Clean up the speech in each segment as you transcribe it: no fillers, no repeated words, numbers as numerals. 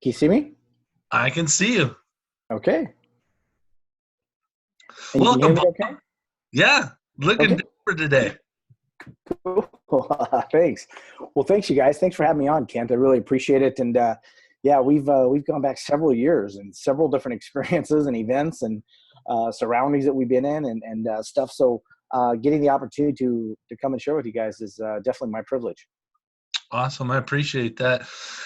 Can you see me? I can see you. Okay. And you can hear Welcome, me Bob. okay? Yeah, looking Okay. different today. Cool. Thanks. Well, thanks you guys. Thanks for having me on, Kent. I really appreciate it. And yeah, we've gone back several years and several different experiences and events and surroundings that we've been in and stuff. So getting the opportunity to come and share with you guys is definitely my privilege. Awesome, I appreciate that.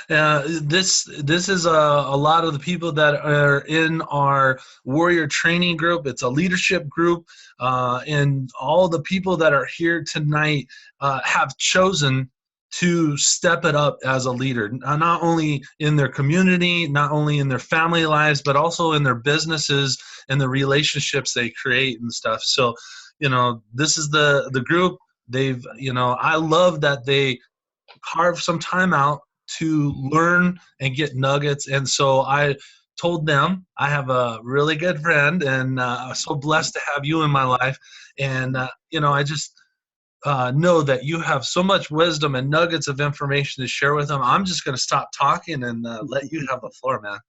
This is a lot of the people that are in our warrior training group. It's a leadership group, and all the people that are here tonight have chosen to step it up as a leader, not only in their community, not only in their family lives, but also in their businesses and the relationships they create and stuff. So, this is the group. I love that they carve some time out to learn and get nuggets. And so I told them I have a really good friend, and I'm so blessed to have you in my life. And I just know that you have so much wisdom and nuggets of information to share with them. I'm just going to stop talking and let you have the floor, man.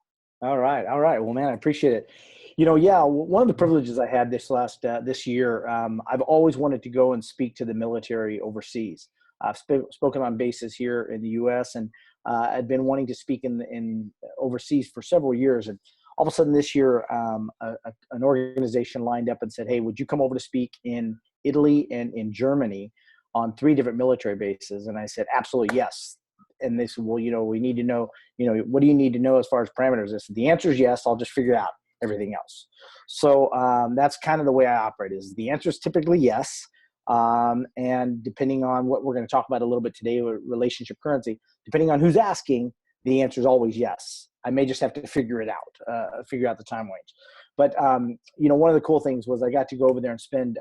All right. All right. Well, man, I appreciate it. Yeah, one of the privileges I had this year, I've always wanted to go and speak to the military overseas. I've spoken on bases here in the U.S. and I'd been wanting to speak in overseas for several years. And all of a sudden this year, an organization lined up and said, "Hey, would you come over to speak in Italy and in Germany on three different military bases?" And I said, "Absolutely, yes." And they said, "Well, we need to know, what do you need to know as far as parameters?" I said, "The answer is yes. I'll just figure out everything else." So that's kind of the way I operate. Is the answer is typically yes. And depending on what we're going to talk about a little bit today, relationship currency, depending on who's asking, the answer is always yes. I may just have to figure it out, figure out the time range. But one of the cool things was I got to go over there and spend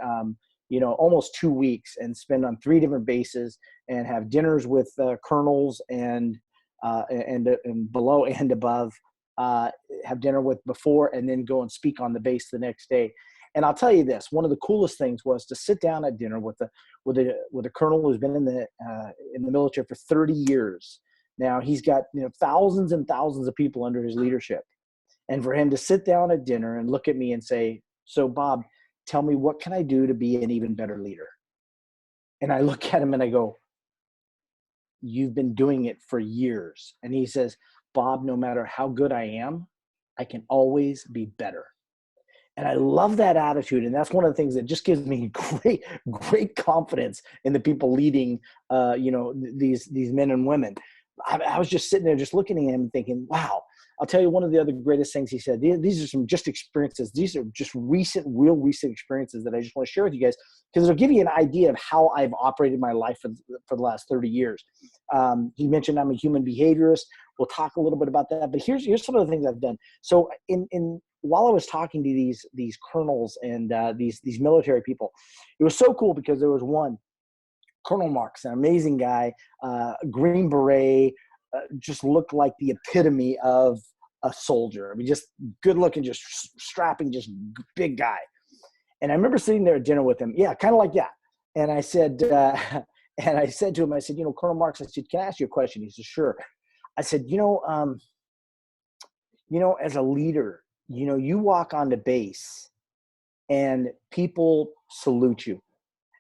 almost 2 weeks and spend on three different bases and have dinners with colonels and below and above, have dinner with before, and then go and speak on the base the next day. And I'll tell you this: one of the coolest things was to sit down at dinner with a colonel who's been in the military for 30 years. Now he's got thousands and thousands of people under his leadership, and for him to sit down at dinner and look at me and say, "So Bob, tell me, what can I do to be an even better leader?" And I look at him and I go, "You've been doing it for years." And he says, "Bob, no matter how good I am, I can always be better." And I love that attitude. And that's one of the things that just gives me great confidence in the people leading, these men and women. I was just sitting there just looking at him thinking, wow. I'll tell you one of the other greatest things he said. These are some just experiences. These are just real recent experiences that I just want to share with you guys, because it'll give you an idea of how I've operated my life for the last 30 years. He mentioned I'm a human behaviorist. We'll talk a little bit about that. But here's some of the things I've done. So while I was talking to these colonels and these military people, it was so cool because there was one, Colonel Marks, an amazing guy, Green Beret, just looked like the epitome of a soldier. I mean, just good looking, just strapping, just big guy. And I remember sitting there at dinner with him. Yeah, kind of like that. And I said, to him, I said, Colonel Marks, I said, "Can I ask you a question?" He said, "Sure." I said, as a leader, you walk onto base and people salute you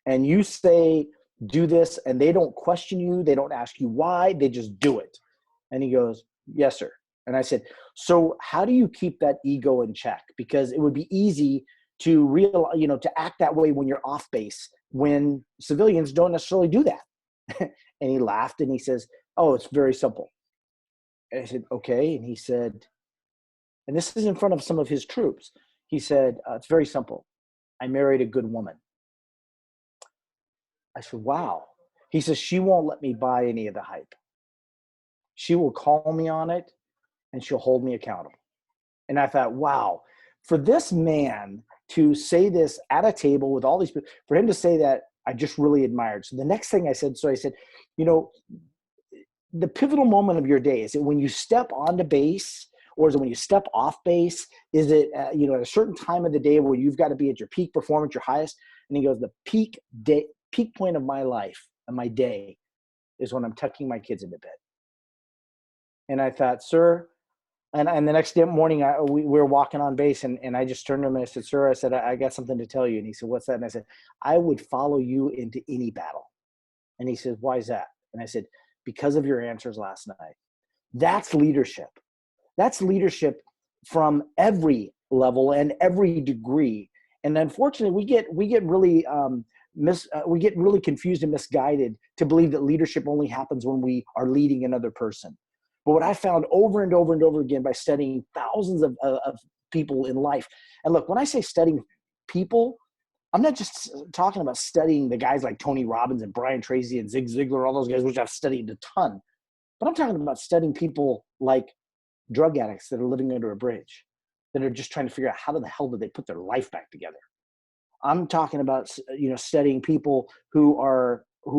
and you say, "Do this," and they don't question you. They don't ask you why. They just do it. And he goes, "Yes, sir." And I said, "So how do you keep that ego in check? Because it would be easy to to act that way when you're off base, when civilians don't necessarily do that." And he laughed and he says, "Oh, it's very simple." And I said, "Okay." And he said, and this is in front of some of his troops. He said, "It's very simple. I married a good woman." I said, "Wow." He says, "She won't let me buy any of the hype. She will call me on it and she'll hold me accountable." And I thought, wow, for this man to say this at a table with all these people, for him to say that, I just really admired. So the next thing I said, you know, the pivotal moment of your day, is it when you step onto base, or is it when you step off base? Is it, at a certain time of the day where you've got to be at your peak performance, your highest? And he goes, "The peak point of my life and my day is when I'm tucking my kids into bed." And I thought, sir, And the next day morning, we were walking on base, and I just turned to him and I said, "Sir," I said, I got something to tell you." And he said, "What's that?" And I said, "I would follow you into any battle." And he said, "Why is that?" And I said, "Because of your answers last night." That's leadership. That's leadership from every level and every degree. And unfortunately, we get really we get really confused and misguided to believe that leadership only happens when we are leading another person. But what I found over and over and over again by studying thousands of people in life, and look, when I say studying people, I'm not just talking about studying the guys like Tony Robbins and Brian Tracy and Zig Ziglar, all those guys, which I've studied a ton. But I'm talking about studying people like drug addicts that are living under a bridge, that are just trying to figure out how the hell did they put their life back together. I'm talking about, studying people who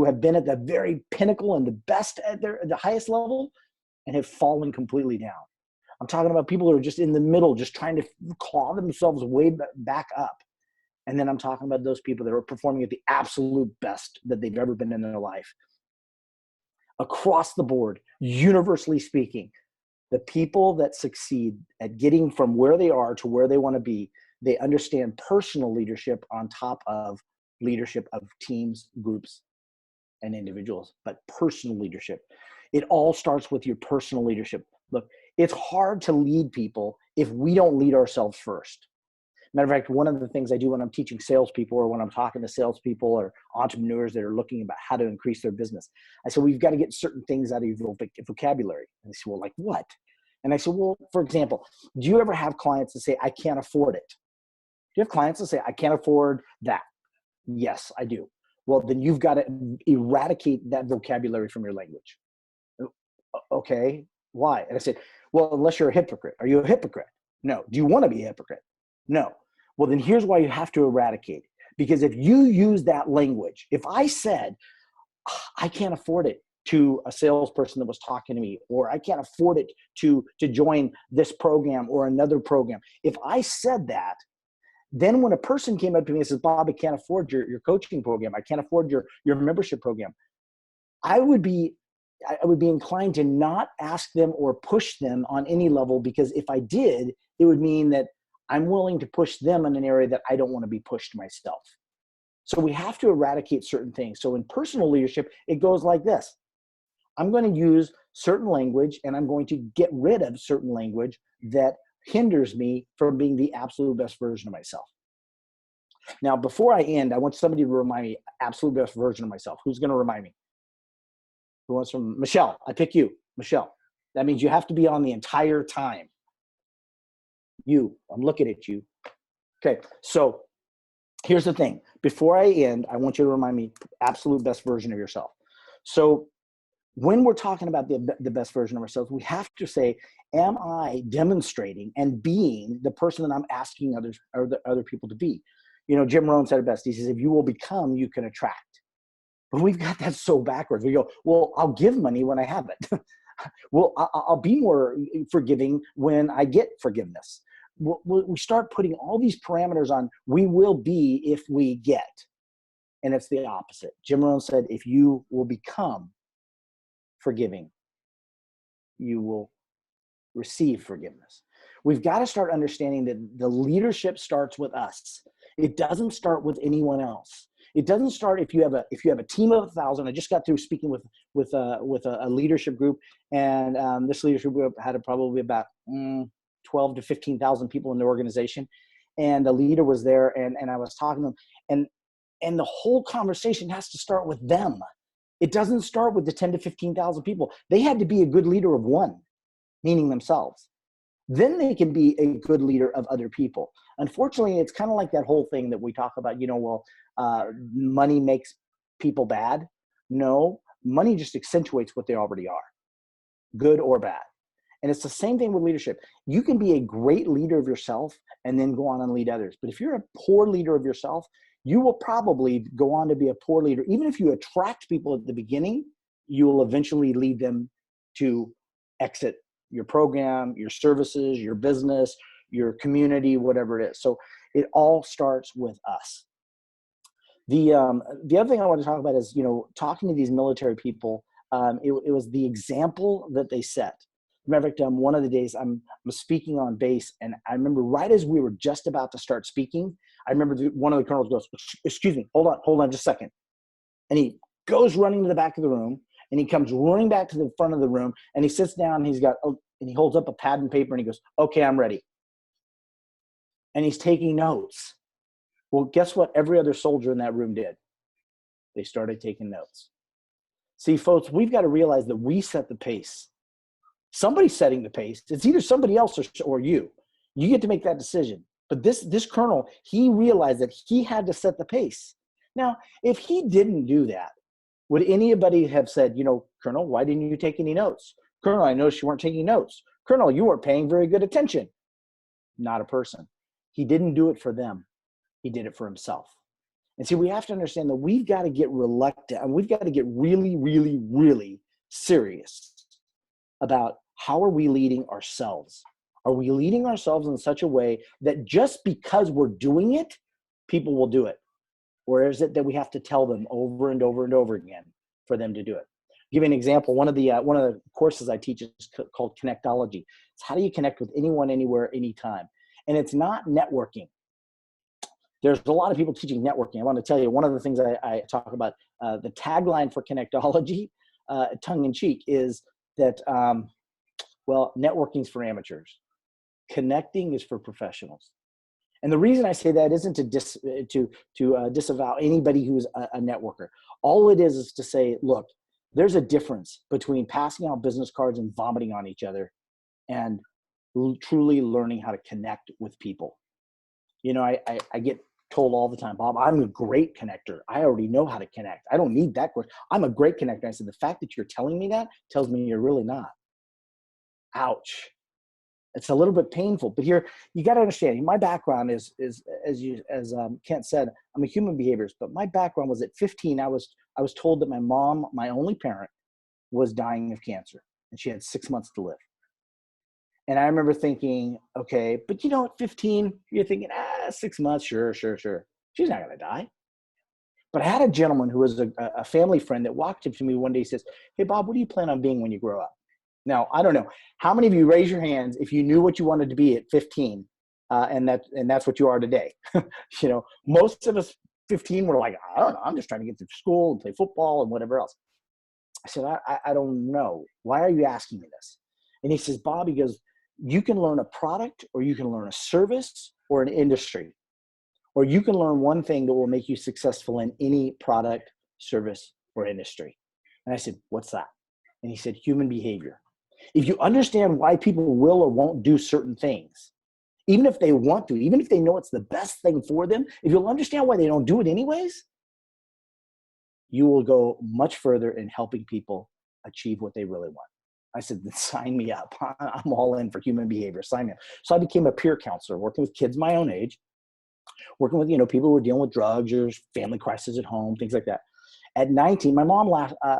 have been at the very pinnacle and the best at the highest level and have fallen completely down. I'm talking about people who are just in the middle, just trying to claw themselves way back up. And then I'm talking about those people that are performing at the absolute best that they've ever been in their life. Across the board, universally speaking, the people that succeed at getting from where they are to where they want to be, they understand personal leadership on top of leadership of teams, groups, and individuals, but personal leadership. It all starts with your personal leadership. Look, it's hard to lead people if we don't lead ourselves first. Matter of fact, one of the things I do when I'm teaching salespeople or when I'm talking to salespeople or entrepreneurs that are looking about how to increase their business, I said, we've got to get certain things out of your vocabulary. And they say, well, like what? And I said, well, for example, do you ever have clients that say, I can't afford it? Do you have clients that say, I can't afford that? Yes, I do. Well, then you've got to eradicate that vocabulary from your language. Okay, why? And I said, well, unless you're a hypocrite. Are you a hypocrite? No. Do you want to be a hypocrite? No. Well, then here's why you have to eradicate it. Because if you use that language, if I said, I can't afford it to a salesperson that was talking to me, or I can't afford it to join this program or another program. If I said that, then when a person came up to me and says, Bob, I can't afford your coaching program, I can't afford your membership program, I would be inclined to not ask them or push them on any level, because if I did, it would mean that I'm willing to push them in an area that I don't want to be pushed myself. So we have to eradicate certain things. So in personal leadership, it goes like this. I'm going to use certain language and I'm going to get rid of certain language that hinders me from being the absolute best version of myself. Now, before I end, I want somebody to remind me absolute best version of myself. Who's going to remind me? Who wants from? Michelle, I pick you. Michelle. That means you have to be on the entire time. You, I'm looking at you. Okay, so here's the thing. Before I end, I want you to remind me absolute best version of yourself. So when we're talking about the best version of ourselves, we have to say, am I demonstrating and being the person that I'm asking others or the other people to be? Jim Rohn said it best. He says, if you will become, you can attract. But we've got that so backwards. We go, well, I'll give money when I have it. Well, I'll be more forgiving when I get forgiveness. We start putting all these parameters on we will be if we get. And it's the opposite. Jim Rohn said, if you will become forgiving, you will receive forgiveness. We've got to start understanding that the leadership starts with us. It doesn't start with anyone else. It doesn't start if you have a team of 1,000. I just got through speaking with a leadership group, and this leadership group had probably about 12 to 15,000 people in the organization, and the leader was there, and I was talking to them, and the whole conversation has to start with them. It doesn't start with the 10 to 15,000 people. They had to be a good leader of one, meaning themselves. Then they can be a good leader of other people. Unfortunately, it's kind of like that whole thing that we talk about, money makes people bad. No, money just accentuates what they already are, good or bad. And it's the same thing with leadership. You can be a great leader of yourself and then go on and lead others. But if you're a poor leader of yourself, you will probably go on to be a poor leader. Even if you attract people at the beginning, you will eventually lead them to exit your program, your services, your business, your community, whatever it is. So it all starts with us. The other thing I want to talk about is, talking to these military people, it was the example that they set. Matter of fact, one of the days I'm speaking on base, and I remember right as we were just about to start speaking, I remember one of the colonels goes, "Excuse me, hold on just a second." And he goes running to the back of the room, and he comes running back to the front of the room, and he sits down, and and he holds up a pad and paper, and he goes, "Okay, I'm ready." And he's taking notes. Well, guess what every other soldier in that room did? They started taking notes. See, folks, we've got to realize that we set the pace. Somebody's setting the pace. It's either somebody else or you. You get to make that decision. But this colonel, he realized that he had to set the pace. Now, if he didn't do that, would anybody have said, Colonel, why didn't you take any notes? Colonel, I noticed you weren't taking notes. Colonel, you weren't paying very good attention. Not a person. He didn't do it for them. He did it for himself. And see, we have to understand that we've got to get reluctant, and we've got to get really, really, really serious about how are we leading ourselves? Are we leading ourselves in such a way that just because we're doing it, people will do it? Or is it that we have to tell them over and over and over again for them to do it? I'll give you an example. One of the courses I teach is called Connectology. It's how do you connect with anyone, anywhere, anytime? And it's not networking. There's a lot of people teaching networking. I want to tell you, one of the things I talk about, the tagline for Connectology, tongue in cheek, is that, networking's for amateurs. Connecting is for professionals. And the reason I say that isn't to disavow anybody who's a networker. All it is to say, look, there's a difference between passing out business cards and vomiting on each other and truly learning how to connect with people. I get told all the time, Bob, I'm a great connector. I already know how to connect. I don't need that course. I'm a great connector. I said, the fact that you're telling me that tells me you're really not. Ouch. It's a little bit painful, but here you got to understand. My background is as Kent said, I'm a human behaviorist. But my background was at 15. I was told that my mom, my only parent, was dying of cancer, and she had 6 months to live. And I remember thinking, okay, but at 15, you're thinking, 6 months, sure. She's not going to die. But I had a gentleman who was a family friend that walked up to me one day. He says, "Hey, Bob, what do you plan on being when you grow up?" Now, I don't know. How many of you raise your hands if you knew what you wanted to be at 15 and that's what you are today? Most of us 15 were like, I don't know. I'm just trying to get through school and play football and whatever else. I said, I don't know. Why are you asking me this? And he says, Bob, he goes, you can learn a product or you can learn a service or an industry, or you can learn one thing that will make you successful in any product, service, or industry. And I said, what's that? And he said, human behavior. If you understand why people will or won't do certain things, even if they want to, even if they know it's the best thing for them, if you'll understand why they don't do it anyways, you will go much further in helping people achieve what they really want. I said, sign me up. I'm all in for human behavior. Sign me up. So I became a peer counselor, working with kids my own age, working with, people who were dealing with drugs or family crisis at home, things like that. At 19, my mom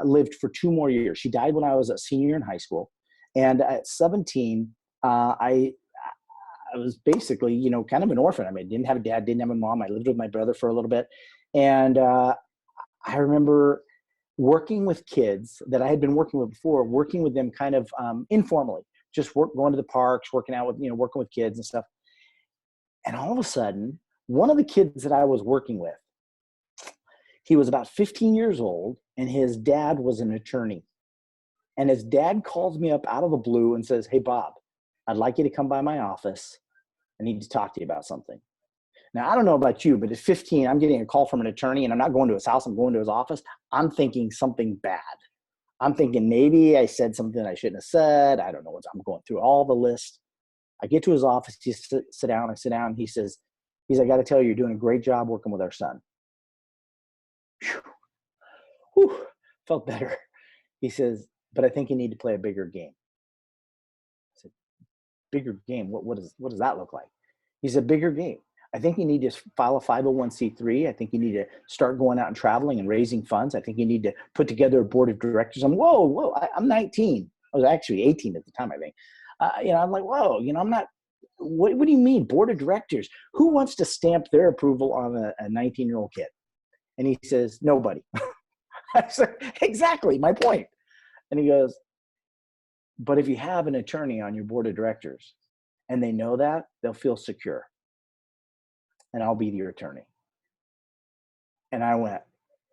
lived for 2 more years. She died when I was a senior in high school. And at 17, I was basically, kind of an orphan. I mean, didn't have a dad, didn't have a mom. I lived with my brother for a little bit. And I remember working with kids that I had been working with before, working with them kind of informally, just going to the parks, working out with, working with kids and stuff. And all of a sudden, one of the kids that I was working with, he was about 15 years old, and his dad was an attorney. And his dad calls me up out of the blue and says, "Hey, Bob, I'd like you to come by my office. I need to talk to you about something." Now, I don't know about you, but at 15, I'm getting a call from an attorney, and I'm not going to his house. I'm going to his office. I'm thinking something bad. I'm thinking maybe I said something I shouldn't have said. I don't know what I'm going through all the list. I get to his office. He sit down. I sit down. He says, I got to tell you, you're doing a great job working with our son. Whew, felt better. He says, but I think you need to play a bigger game. I said, bigger game? What does that look like? He said, bigger game. I think you need to file a 501c3. I think you need to start going out and traveling and raising funds. I think you need to put together a board of directors. I'm 19. I was actually 18 at the time, I think. I'm like, whoa, I'm not, what do you mean board of directors? Who wants to stamp their approval on a 19-year-old kid? And he says, nobody. I said, exactly my point. And he goes, But if you have an attorney on your board of directors and they know that, they'll feel secure. And I'll be your attorney. And I went,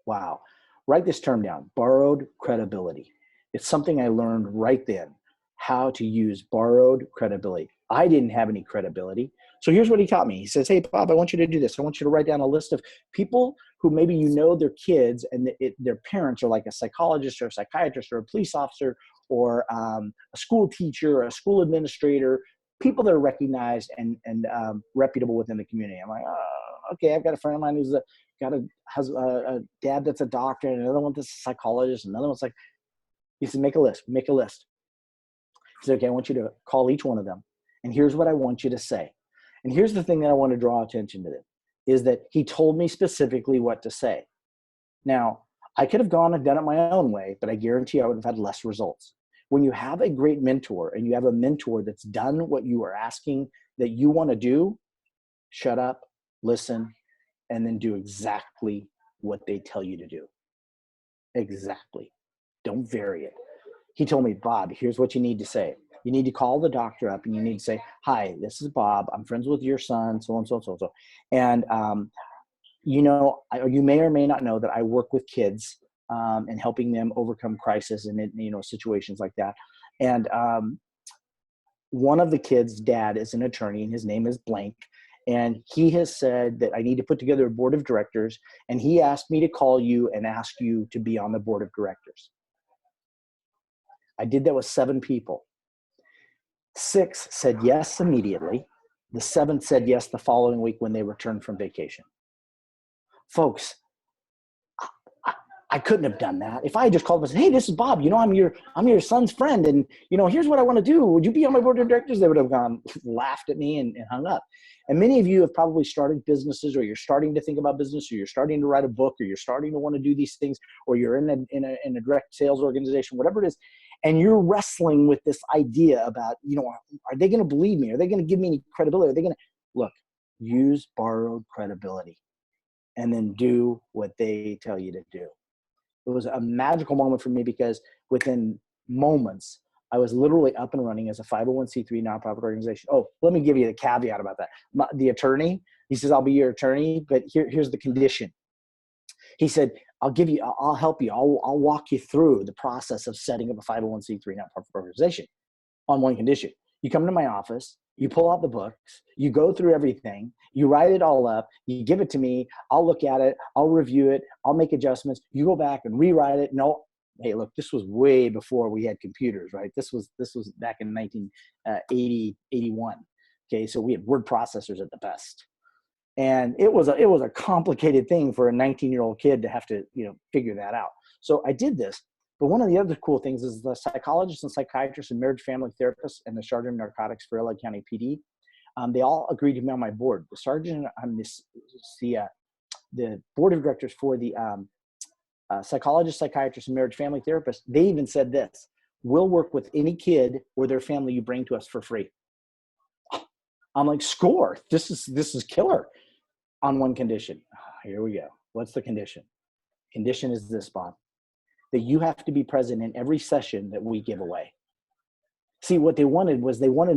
wow. Write this term down, borrowed credibility. It's something I learned right then, how to use borrowed credibility. I didn't have any credibility. So here's what he taught me. He says, hey, Bob, I want you to do this. I want you to write down a list of people who maybe you know their kids and their parents are like a psychologist or a psychiatrist or a police officer or a school teacher or a school administrator, people that are recognized and reputable within the community. I'm like, oh, okay, I've got a friend of mine who's has a dad that's a doctor and another one that's a psychologist. Another one's like, he said, make a list. He said, okay, I want you to call each one of them. And here's what I want you to say. And here's the thing that I want to draw attention to them, is that he told me specifically what to say. Now, I could have gone and done it my own way, but I guarantee I would have had less results. When you have a great mentor and you have a mentor that's done what you are asking that you want to do, shut up, listen, and then do exactly what they tell you to do. Exactly. Don't vary it. He told me, Bob, here's what you need to say. You need to call the doctor up and you need to say, hi, this is Bob. I'm friends with your son, so and so and so and so. And, you may or may not know that I work with kids and helping them overcome crisis and, situations like that. And one of the kids' dad is an attorney and his name is blank. And he has said that I need to put together a board of directors. And he asked me to call you and ask you to be on the board of directors. I did that with 7 people. 6 said yes immediately. The 7th said yes the following week when they returned from vacation. Folks, I couldn't have done that. If I had just called them and said, hey, this is Bob, I'm your son's friend. And, here's what I want to do. Would you be on my board of directors? They would have laughed at me and hung up. And many of you have probably started businesses, or you're starting to think about business, or you're starting to write a book, or you're starting to want to do these things, or you're in a direct sales organization, whatever it is. And you're wrestling with this idea about, are they going to believe me? Are they going to give me any credibility? Are they going to look, use borrowed credibility and then do what they tell you to do. It was a magical moment for me because within moments, I was literally up and running as a 501c3 nonprofit organization. Oh, let me give you the caveat about that. The attorney, he says, I'll be your attorney, but here's the condition. He said, I'll help you. I'll walk you through the process of setting up a 501c3 nonprofit organization on one condition. You come to my office, you pull out the books, you go through everything, you write it all up, you give it to me, I'll look at it, I'll review it, I'll make adjustments, you go back and rewrite it. No, hey, look, this was way before we had computers, right? This was back in 1980, 81. Okay, so we had word processors at the best. And it was a complicated thing for a 19-year-old kid to have to, figure that out. So I did this. But one of the other cool things is the psychologists and psychiatrists and marriage family therapists and the sergeant of narcotics for LA County PD, they all agreed to be on my board. The sergeant on the board of directors for the psychologists, psychiatrists, and marriage family therapists, they even said this: we'll work with any kid or their family you bring to us for free. I'm like, score. This is killer. On one condition. Here we go. What's the condition? Condition is this, Bob, that you have to be present in every session that we give away. See, what they wanted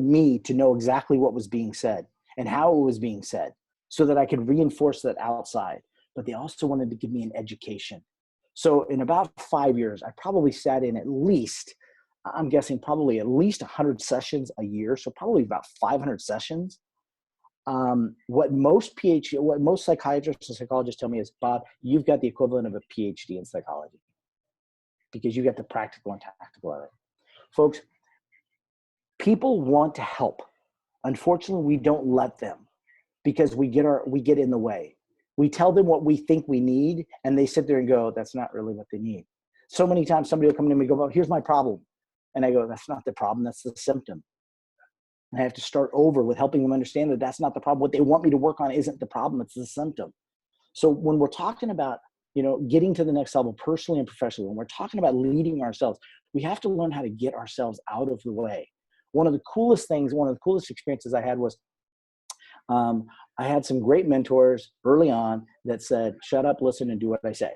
me to know exactly what was being said and how it was being said so that I could reinforce that outside. But they also wanted to give me an education. So in about 5 years, I probably sat in at least 100 sessions a year. So probably about 500 sessions. What most psychiatrists and psychologists tell me is, Bob, you've got the equivalent of a PhD in psychology because you got the practical and tactical of it. Folks, people want to help. Unfortunately, we don't let them because we get in the way. We tell them what we think we need, and they sit there and go, that's not really what they need. So many times somebody will come to me and go, well, here's my problem. And I go, that's not the problem, that's the symptom. And I have to start over with helping them understand that that's not the problem. What they want me to work on isn't the problem, it's the symptom. So when we're talking about, getting to the next level personally and professionally, when we're talking about leading ourselves, we have to learn how to get ourselves out of the way. One of the coolest experiences I had was I had some great mentors early on that said, shut up, listen, and do what I say.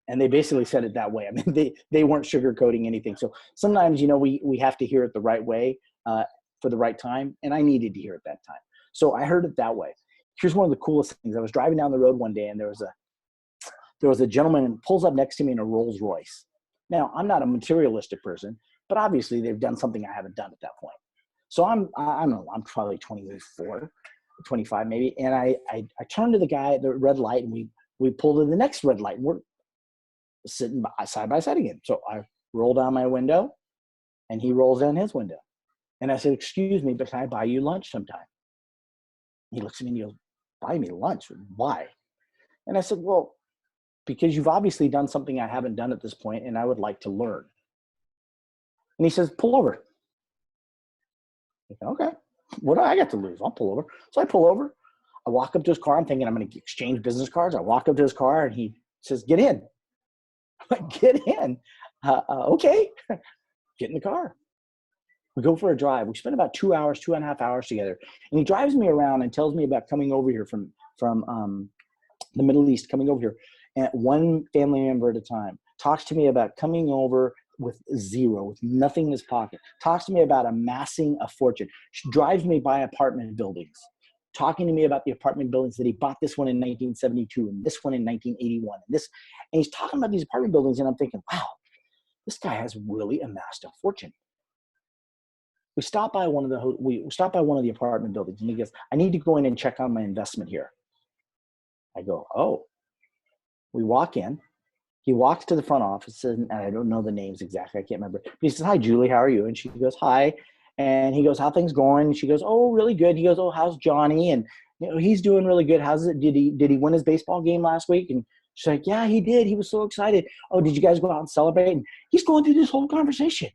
And they basically said it that way. I mean, they weren't sugarcoating anything. So sometimes, we have to hear it the right way for the right time. And I needed to hear it that time. So I heard it that way. Here's one of the coolest things. I was driving down the road one day, and there was a gentleman who pulls up next to me in a Rolls Royce. Now, I'm not a materialistic person, but obviously they've done something I haven't done at that point. So I don't know, I'm probably 24, 25 maybe. And I turned to the guy at the red light, and we pulled to the next red light. And we're sitting side by side again. So I roll down my window, and he rolls down his window. And I said, excuse me, but can I buy you lunch sometime? He looks at me and he goes, buy me lunch? Why? And I said, well, because you've obviously done something I haven't done at this point, and I would like to learn. And he says, pull over. I said, okay, what do I got to lose? I'll pull over. So I pull over. I walk up to his car. I'm thinking I'm going to exchange business cards. I walk up to his car, and he says, get in. I'm like, get in? Okay. Get in the car. We go for a drive. We spend about 2 hours, 2.5 hours together. And he drives me around and tells me about coming over here from the Middle East, coming over here, and one family member at a time. Talks to me about coming over with zero, with nothing in his pocket. Talks to me about amassing a fortune. She drives me by apartment buildings, talking to me about the apartment buildings that he bought, this one in 1972 and this one in 1981. And he's talking about these apartment buildings, and I'm thinking, wow, this guy has really amassed a fortune. We stopped by one of the apartment buildings, and he goes, I need to go in and check on my investment here. I go, oh. We walk in. He walks to the front office, and I don't know the names exactly. I can't remember. But he says, hi, Julie, how are you? And she goes, hi. And he goes, how things going? And she goes, oh, really good. He goes, oh, how's Johnny? And he's doing really good. How's it? Did he win his baseball game last week? And she's like, yeah, he did. He was so excited. Oh, did you guys go out and celebrate? And he's going through this whole conversation.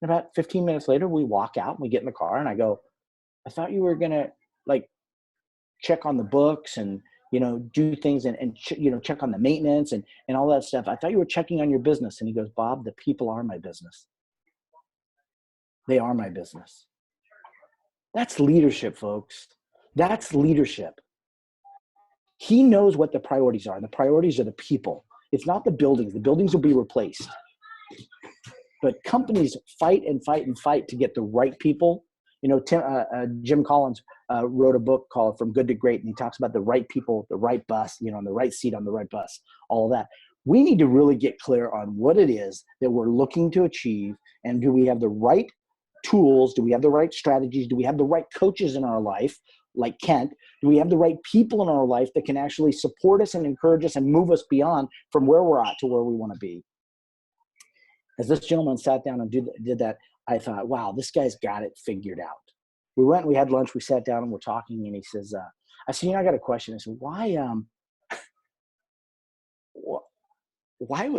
And about 15 minutes later, we walk out and we get in the car, and I go, I thought you were going to check on the books and, do things and check on the maintenance and all that stuff. I thought you were checking on your business. And he goes, Bob, the people are my business. They are my business. That's leadership, folks. That's leadership. He knows what the priorities are. And the priorities are the people. It's not the buildings. The buildings will be replaced. But companies fight and fight and fight to get the right people. Jim Collins wrote a book called From Good to Great, and he talks about the right people, the right bus, on the right seat on the right bus, all of that. We need to really get clear on what it is that we're looking to achieve, and do we have the right tools? Do we have the right strategies? Do we have the right coaches in our life, like Kent? Do we have the right people in our life that can actually support us and encourage us and move us beyond from where we're at to where we want to be? As this gentleman sat down and did that, I thought, wow, this guy's got it figured out. We went, we had lunch, we sat down and we're talking, and he says, I said, I got a question. I said,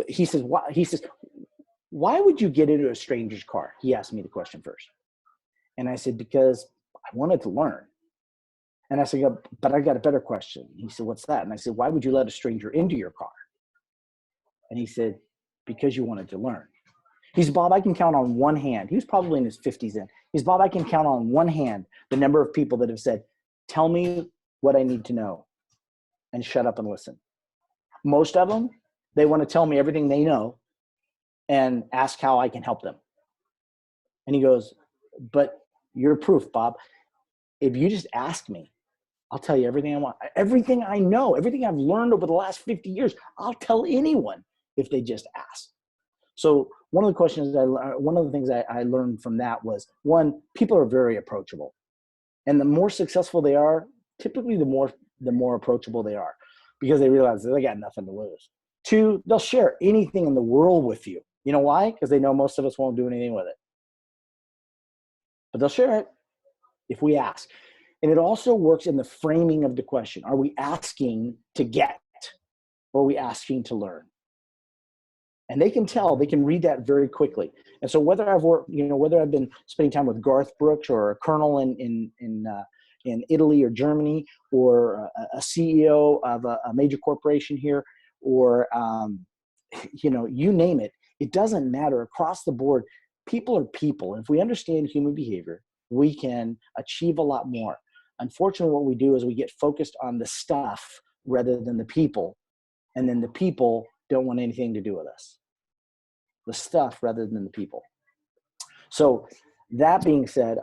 he says, why would you get into a stranger's car? He asked me the question first. And I said, because I wanted to learn. And I said, but I got a better question. He said, what's that? And I said, why would you let a stranger into your car? And he said, because you wanted to learn. He said, Bob, I can count on one hand. He was probably in his 50s then. He said, Bob, I can count on one hand the number of people that have said, tell me what I need to know and shut up and listen. Most of them, they want to tell me everything they know and ask how I can help them. And he goes, but you're proof, Bob. If you just ask me, I'll tell you everything I want. Everything I know, everything I've learned over the last 50 years, I'll tell anyone if they just ask. So one of the things I learned from that was, one, people are very approachable, and the more successful they are, typically the more approachable they are, because they realize they got nothing to lose. Two, they'll share anything in the world with you. You know why? Because they know most of us won't do anything with it, but they'll share it if we ask. And it also works in the framing of the question. Are we asking to get, or are we asking to learn? And they can tell, they can read that very quickly. And so whether I've been spending time with Garth Brooks or a colonel in Italy or Germany, or a CEO of a major corporation here, or, you name it, it doesn't matter. Across the board, people are people. And if we understand human behavior, we can achieve a lot more. Unfortunately, what we do is we get focused on the stuff rather than the people. And then the people don't want anything to do with us. The stuff rather than the people. So that being said,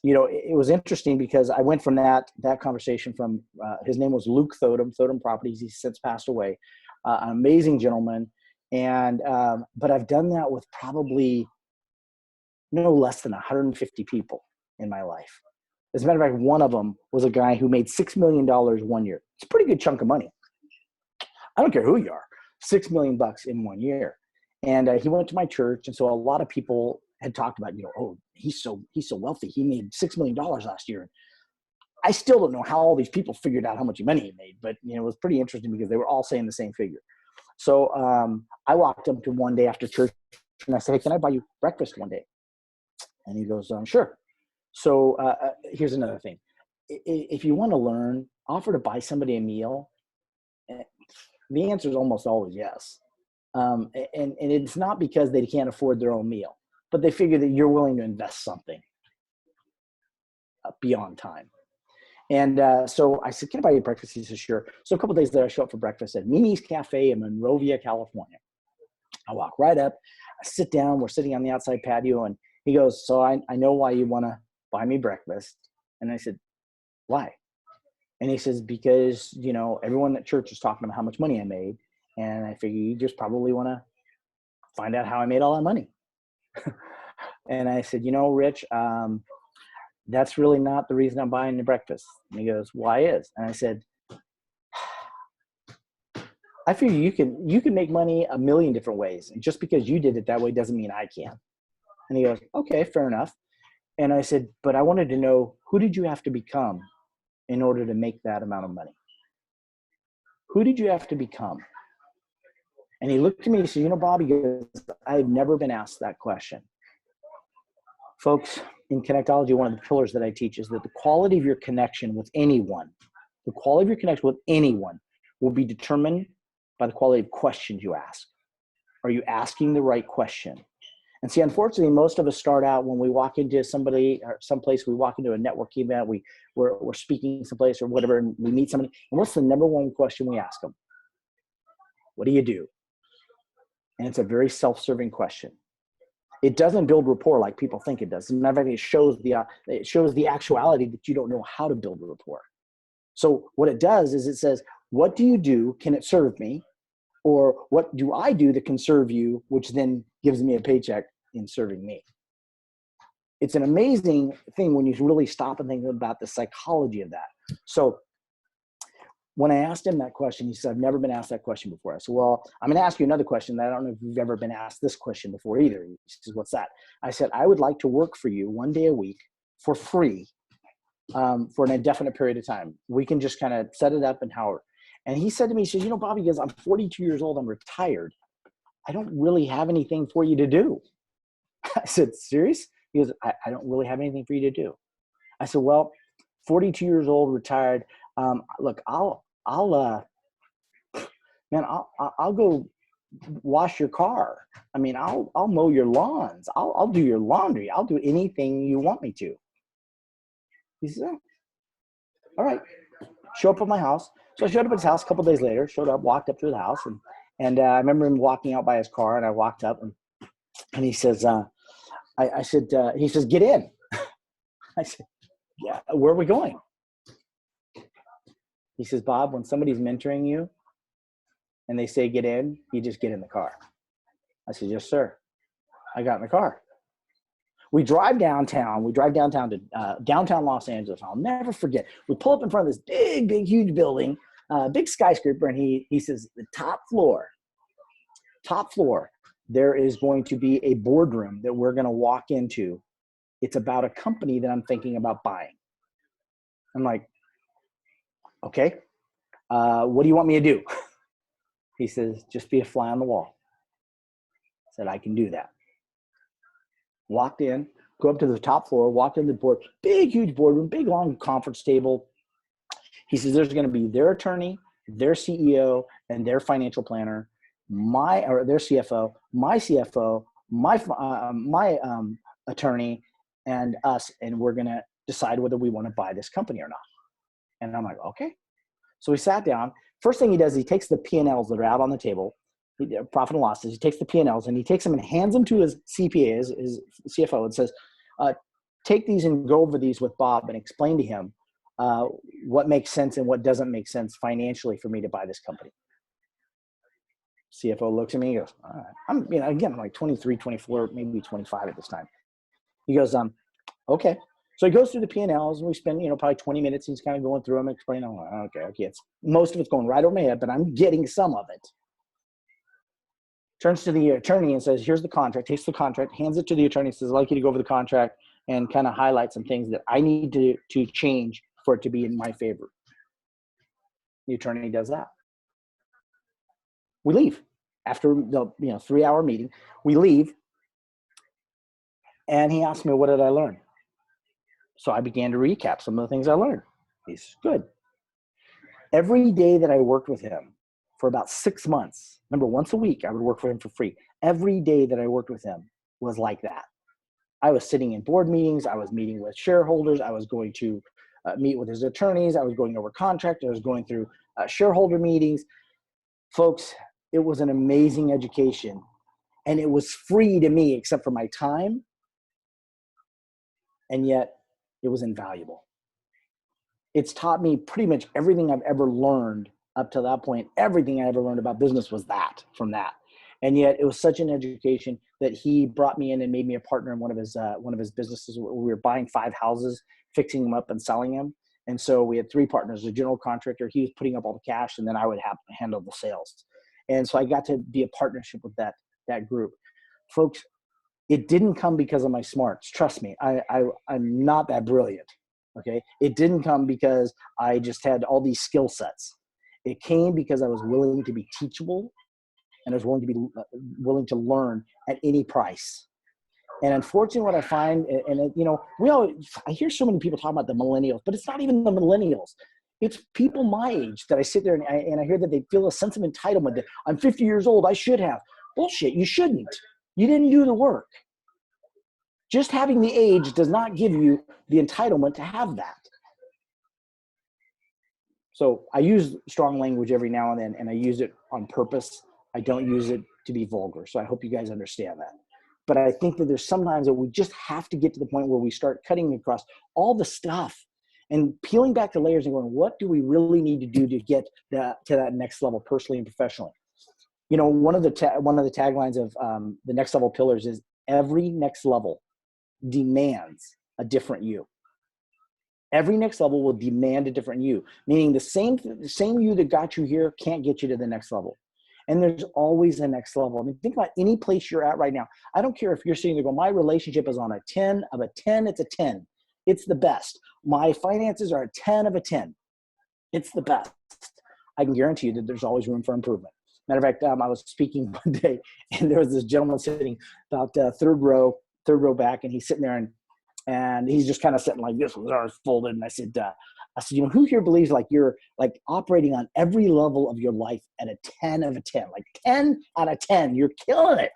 it was interesting because I went from that conversation from his name was Luke Thodem Properties. He's since passed away, an amazing gentleman. And but I've done that with probably no less than 150 people in my life. As a matter of fact, one of them was a guy who made $6 million 1 year. It's a pretty good chunk of money. I don't care who you are, $6 million in 1 year. And he went to my church. And so a lot of people had talked about, oh, he's so wealthy. He made $6 million last year. I still don't know how all these people figured out how much money he made, but it was pretty interesting because they were all saying the same figure. So I walked up to one day after church and I said, hey, can I buy you breakfast one day? And he goes, sure. So here's another thing. If you want to learn, offer to buy somebody a meal. The answer is almost always yes. And it's not because they can't afford their own meal, but they figure that you're willing to invest something beyond time. And so I said, can I buy you breakfast? He said, sure. So a couple of days later, I show up for breakfast at Mimi's Cafe in Monrovia, California. I walk right up, I sit down, we're sitting on the outside patio, and he goes, so I know why you want to buy me breakfast. And I said, why? And he says, because, everyone at church is talking about how much money I made. And I figure you just probably want to find out how I made all that money. And I said, Rich, that's really not the reason I'm buying the breakfast. And he goes, why is? And I said, I figure you can make money a million different ways. And just because you did it that way doesn't mean I can. And he goes, okay, fair enough. And I said, but I wanted to know, who did you have to become in order to make that amount of money? Who did you have to become? And he looked at me and he said, Bob, he goes, I've never been asked that question. Folks, in connectology, one of the pillars that I teach is that the quality of your connection with anyone, will be determined by the quality of questions you ask. Are you asking the right question? And see, unfortunately, most of us start out when we walk into somebody or someplace, we walk into a networking event, we're speaking someplace or whatever, and we meet somebody. And what's the number one question we ask them? What do you do? And it's a very self-serving question. It doesn't build rapport like people think it does. As a matter of fact, it shows the actuality that you don't know how to build a rapport. So what it does is it says, what do you do? Can it serve me? Or what do I do that can serve you, which then gives me a paycheck in serving me? It's an amazing thing when you really stop and think about the psychology of that. So when I asked him that question, he said, I've never been asked that question before. I said, well, I'm going to ask you another question that I don't know if you've ever been asked this question before either. He says, what's that? I said, I would like to work for you 1 day a week for free for an indefinite period of time. We can just kind of set it up and however. And he said to me, he said, Bobby, because I'm 42 years old, I'm retired. I don't really have anything for you to do. I said, serious? He goes, I don't really have anything for you to do. I said, well, 42 years old, retired. Look, I'll go wash your car. I mean, I'll mow your lawns. I'll do your laundry. I'll do anything you want me to. He said, oh, all right. Show up at my house. So I showed up at his house a couple of days later, walked up to the house. And I remember him walking out by his car, and I walked up and he says, he says, get in. I said, yeah, where are we going? He says, Bob, when somebody's mentoring you and they say, get in, you just get in the car. I said, yes, sir. I got in the car. We drive downtown. To downtown Los Angeles. I'll never forget. We pull up in front of this big, huge building, big skyscraper. And he says, the top floor, there is going to be a boardroom that we're going to walk into. It's about a company that I'm thinking about buying. I'm like, okay, what do you want me to do? He says, just be a fly on the wall. I said, I can do that. Walked in, go up to the top floor, walked in the board, big, huge boardroom, big, long conference table. He says, there's going to be their attorney, their CEO, and their financial planner, their CFO, my CFO, my attorney, and us, and we're going to decide whether we want to buy this company or not. And I'm like, okay. So we sat down. First thing he does, he takes the P&Ls that are out on the table, profit and losses. He takes the P&Ls and he takes them and hands them to his CPA, his CFO, and says, take these and go over these with Bob and explain to him what makes sense and what doesn't make sense financially for me to buy this company. CFO looks at me and goes, all right. I'm like 23, 24, maybe 25 at this time. He goes, okay. So he goes through the P&Ls and we spend, probably 20 minutes. He's kind of going through them and explaining, okay. Most of it's going right over my head, but I'm getting some of it. Turns to the attorney and says, here's the contract, takes the contract, hands it to the attorney, says, I'd like you to go over the contract and kind of highlight some things that I need to change for it to be in my favor. The attorney does that. We leave after the 3-hour meeting. We leave, and he asked me, what did I learn? So I began to recap some of the things I learned. He's good. Every day that I worked with him for about 6 months, remember, once a week I would work for him for free. Every day that I worked with him was like that. I was sitting in board meetings. I was meeting with shareholders. I was going to meet with his attorneys. I was going over contract. I was going through shareholder meetings. Folks, it was an amazing education, and it was free to me except for my time, and yet it was invaluable. It's taught me pretty much everything I've ever learned up to that point. Everything I ever learned about business was from that. And yet it was such an education that he brought me in and made me a partner in one of his businesses. We were buying 5 houses, fixing them up and selling them. And so we had 3 partners, a general contractor. He was putting up all the cash, and then I would have to handle the sales. And so I got to be a partnership with that group. Folks, it didn't come because of my smarts. Trust me, I'm not that brilliant, okay? It didn't come because I just had all these skill sets. It came because I was willing to be teachable, and I was willing to learn at any price. And unfortunately, what I find, I hear so many people talk about the millennials, but it's not even the millennials. It's people my age that I sit there and I hear that they feel a sense of entitlement that I'm 50 years old, I should have. Bullshit, you shouldn't. You didn't do the work. Just having the age does not give you the entitlement to have that. So I use strong language every now and then, and I use it on purpose. I don't use it to be vulgar. So I hope you guys understand that. But I think that there's sometimes that we just have to get to the point where we start cutting across all the stuff and peeling back the layers and going, what do we really need to do to get to that next level personally and professionally? One of the taglines of the next level pillars is every next level demands a different you. Every next level will demand a different you, meaning the same you that got you here can't get you to the next level. And there's always a next level. I mean, think about any place you're at right now. I don't care if you're sitting there going, my relationship is on a 10 of a 10, it's a 10. It's the best. My finances are a 10 of a 10. It's the best. I can guarantee you that there's always room for improvement. Matter of fact, I was speaking one day, and there was this gentleman sitting about third row back, and he's sitting there, and he's just kind of sitting like this with his arms folded. And I said, who here believes like you're like operating on every level of your life at a 10 of a 10, like 10 out of 10, you're killing it.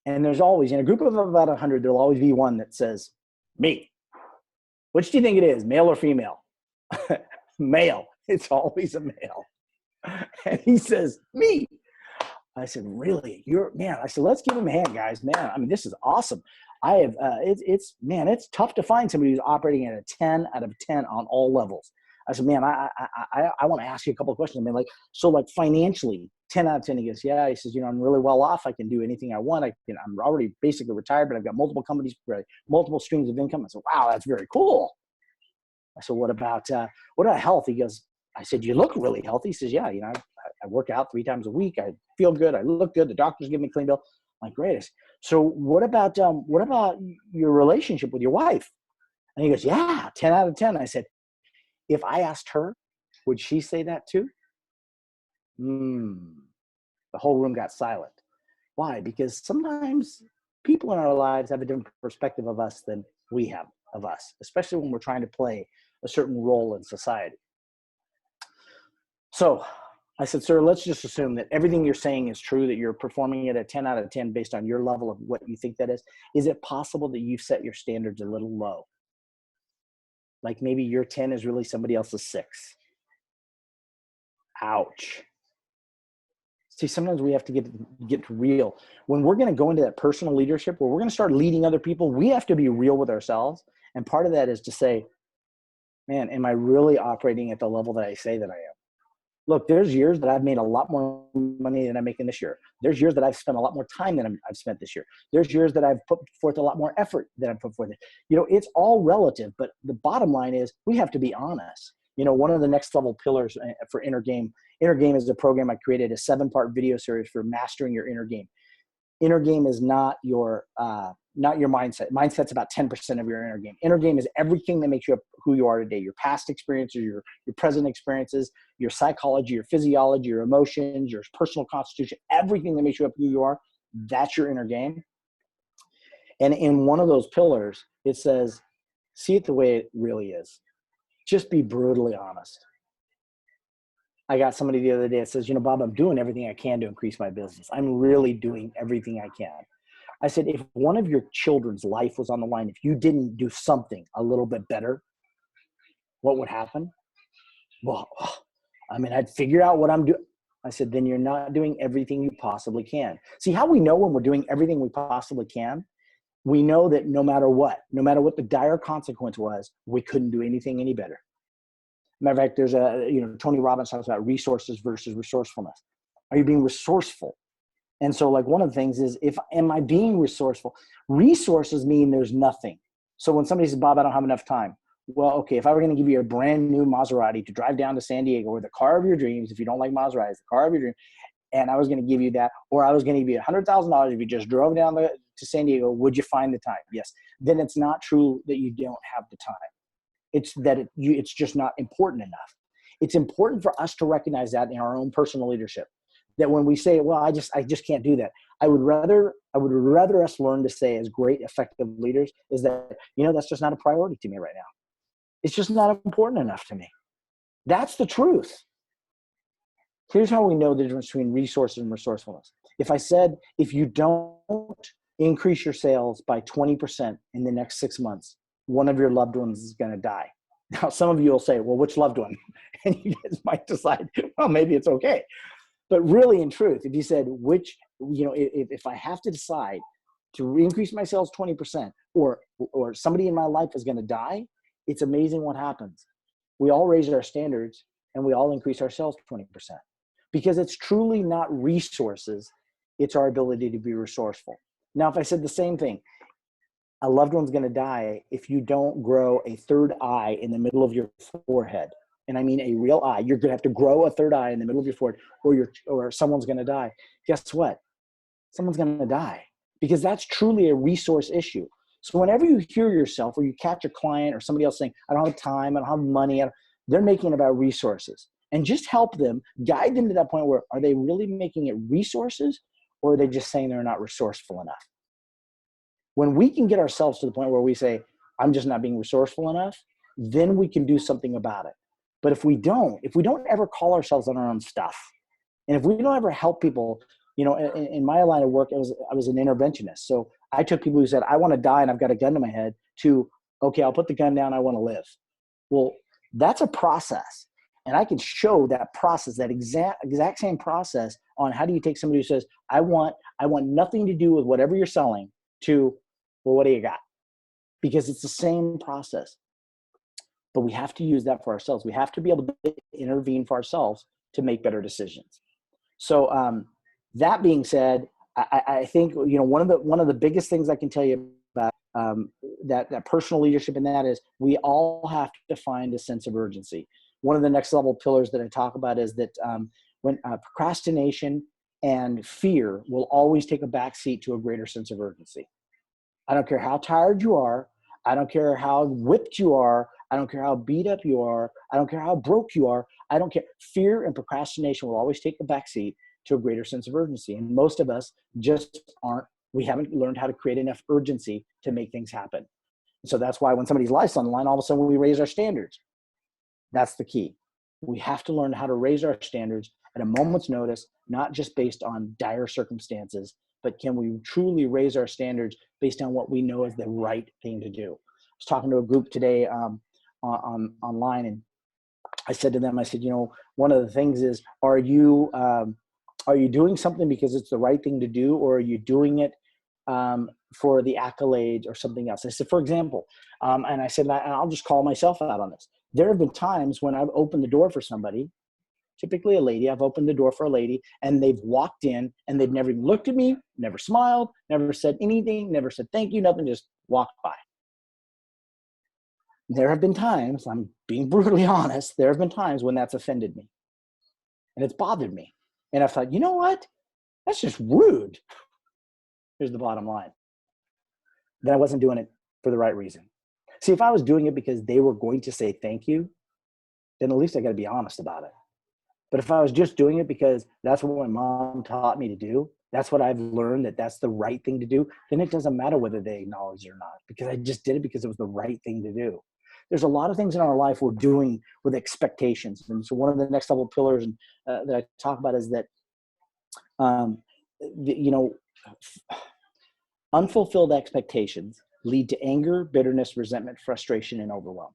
And there's always, in a group of about 100, there'll always be one that says, me. Which do you think it is, male or female? Male. It's always a male. And he says, me. I said, really? I said, let's give him a hand, guys. Man, I mean, this is awesome. I have, it's tough to find somebody who's operating at a 10 out of 10 on all levels. I said, man, I want to ask you a couple of questions. I mean, so financially, 10 out of 10, he goes, yeah. He says, I'm really well off. I can do anything I want. I'm already basically retired, but I've got multiple companies, multiple streams of income. I said, wow, that's very cool. I said, what about health? He goes, I said, you look really healthy. He says, yeah, I work out 3 times a week. I feel good. I look good. The doctors give me a clean bill. I'm like, great. So what about your relationship with your wife? And he goes, yeah, 10 out of 10. I said, if I asked her, would she say that too? The whole room got silent. Why? Because sometimes people in our lives have a different perspective of us than we have of us, especially when we're trying to play a certain role in society. So I said, sir, let's just assume that everything you're saying is true, that you're performing at a 10 out of 10 based on your level of what you think that is. Is it possible that you've set your standards a little low? Like maybe your 10 is really somebody else's 6. Ouch. See, sometimes we have to get real. When we're going to go into that personal leadership where we're going to start leading other people, we have to be real with ourselves. And part of that is to say, man, am I really operating at the level that I say that I am? Look, there's years that I've made a lot more money than I'm making this year. There's years that I've spent a lot more time than I've spent this year. There's years that I've put forth a lot more effort than I've put forth. You know, it's all relative, but the bottom line is we have to be honest. You know, one of the next level pillars for Inner Game is a program I created, a 7-part video series for mastering your inner game. Inner game is not your mindset. Mindset's about 10% of your inner game. Inner game is everything that makes you up who you are today. Your past experiences, your present experiences, your psychology, your physiology, your emotions, your personal constitution, everything that makes you up who you are, that's your inner game. And in one of those pillars, it says, see it the way it really is. Just be brutally honest. I got somebody the other day that says, you know, Bob, I'm doing everything I can to increase my business. I'm really doing everything I can. I said, if one of your children's life was on the line, if you didn't do something a little bit better, what would happen? Well, I mean, I'd figure out what I'm doing. I said, then you're not doing everything you possibly can. See how we know when we're doing everything we possibly can? We know that no matter what the dire consequence was, we couldn't do anything any better. Matter of fact, there's Tony Robbins talks about resources versus resourcefulness. Are you being resourceful? And so like one of the things is, am I being resourceful? Resources mean there's nothing. So when somebody says, Bob, I don't have enough time. Well, okay, if I were going to give you a brand new Maserati to drive down to San Diego, or the car of your dreams, if you don't like Maseratis, the car of your dreams, and I was going to give you that, or I was going to give you $100,000 if you just drove down to San Diego, would you find the time? Yes. Then it's not true that you don't have the time. It's that it's just not important enough. It's important for us to recognize that in our own personal leadership. That when we say, well, I just can't do that. I would rather us learn to say, as great, effective leaders, is that, you know, that's just not a priority to me right now. It's just not important enough to me. That's the truth. Here's how we know the difference between resources and resourcefulness. If I said, if you don't increase your sales by 20% in the next 6 months, one of your loved ones is going to die. Now, some of you will say, well, which loved one? And you guys might decide, well, maybe it's okay. But really, in truth, if you said if I have to decide to increase my sales 20% or somebody in my life is going to die, it's amazing what happens. We all raise our standards and we all increase our sales 20%, because it's truly not resources. It's our ability to be resourceful. Now, if I said the same thing, a loved one's going to die if you don't grow a third eye in the middle of your forehead. And I mean a real eye. You're going to have to grow a third eye in the middle of your forehead, or someone's going to die. Guess what? Someone's going to die, because that's truly a resource issue. So whenever you hear yourself or you catch a client or somebody else saying, I don't have time, I don't have money, they're making it about resources. And just help them, guide them to that point where, are they really making it resources, or are they just saying they're not resourceful enough? When we can get ourselves to the point where we say, I'm just not being resourceful enough, then we can do something about it. But if we don't ever call ourselves on our own stuff, and if we don't ever help people, you know, in my line of work, I was an interventionist. So I took people who said, I want to die and I've got a gun to my head, to, okay, I'll put the gun down, I want to live. Well, that's a process. And I can show that process, that exact same process, on how do you take somebody who says, I want nothing to do with whatever you're selling, to, well, what do you got? Because it's the same process. But we have to use that for ourselves. We have to be able to intervene for ourselves to make better decisions. So that being said, I think, you know, one of the biggest things I can tell you about that personal leadership, and that is, we all have to find a sense of urgency. One of the next level pillars that I talk about is that when procrastination and fear will always take a backseat to a greater sense of urgency. I don't care how tired you are. I don't care how whipped you are. I don't care how beat up you are. I don't care how broke you are. I don't care. Fear and procrastination will always take a backseat to a greater sense of urgency. And most of us just we haven't learned how to create enough urgency to make things happen. So that's why when somebody's life's on the line, all of a sudden we raise our standards. That's the key. We have to learn how to raise our standards at a moment's notice, not just based on dire circumstances, but can we truly raise our standards based on what we know is the right thing to do? I was talking to a group today online, and I said to them, I said, one of the things is, are you doing something because it's the right thing to do, or are you doing it for the accolades or something else? I said, for example, and I said, and I'll just call myself out on this. There have been times when I've opened the door for somebody, typically a lady. I've opened the door for a lady, and they've walked in, and they've never even looked at me, never smiled, never said anything, never said thank you, nothing, just walked by. There have been times, I'm being brutally honest, there have been times when that's offended me, and it's bothered me. And I thought, you know what? That's just rude. Here's the bottom line. Then I wasn't doing it for the right reason. See, if I was doing it because they were going to say thank you, then at least I got to be honest about it. But if I was just doing it because that's what my mom taught me to do, that's what I've learned, that's the right thing to do, then it doesn't matter whether they acknowledge it or not, because I just did it because it was the right thing to do. There's a lot of things in our life we're doing with expectations. And so one of the next level pillars that I talk about is that, unfulfilled expectations lead to anger, bitterness, resentment, frustration, and overwhelm.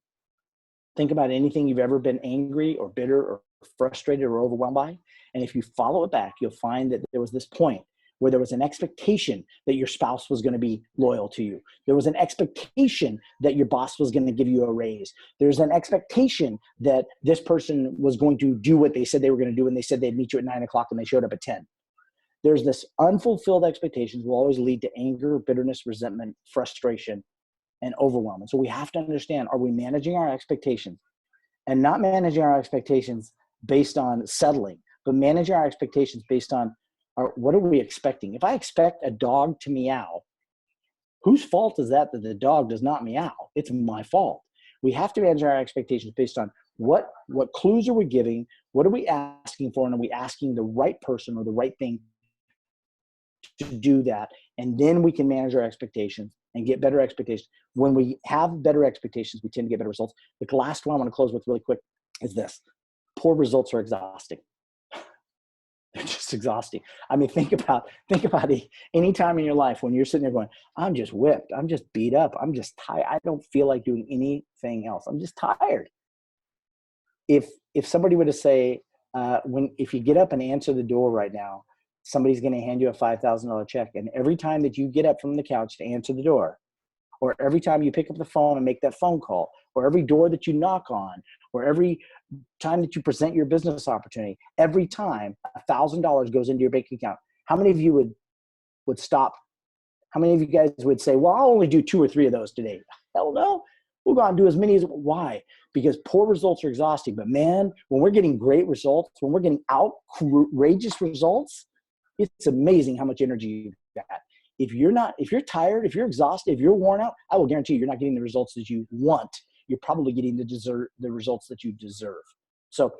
Think about anything you've ever been angry or bitter or frustrated or overwhelmed by. And if you follow it back, you'll find that there was this point where there was an expectation that your spouse was going to be loyal to you. There was an expectation that your boss was going to give you a raise. There's an expectation that this person was going to do what they said they were going to do, and they said they'd meet you at 9 o'clock and they showed up at 10. There's this unfulfilled expectations will always lead to anger, bitterness, resentment, frustration, and overwhelm. And so we have to understand, are we managing our expectations, and not managing our expectations based on settling, but managing our expectations based on what are we expecting? If I expect a dog to meow, whose fault is that the dog does not meow? It's my fault. We have to manage our expectations based on what clues are we giving, what are we asking for, and are we asking the right person or the right thing to do that? And then we can manage our expectations and get better expectations. When we have better expectations, we tend to get better results. The last one I want to close with really quick is this. Poor results are exhausting. They're just exhausting. I mean, think about any time in your life when you're sitting there going, I'm just whipped. I'm just beat up. I'm just tired. I don't feel like doing anything else. I'm just tired. If somebody were to say, if you get up and answer the door right now, somebody's going to hand you a $5,000 check. And every time that you get up from the couch to answer the door, or every time you pick up the phone and make that phone call, or every door that you knock on, or every time that you present your business opportunity, every time $1,000 goes into your bank account, how many of you would stop? How many of you guys would say, well, I'll only do 2 or 3 of those today? Hell no. We'll go out and do as many as, why? Because poor results are exhausting. But man, when we're getting great results, when we're getting outrageous results, it's amazing how much energy you've got. If you're tired, if you're exhausted, if you're worn out, I will guarantee you're not getting the results that you want. You're probably getting the results that you deserve. So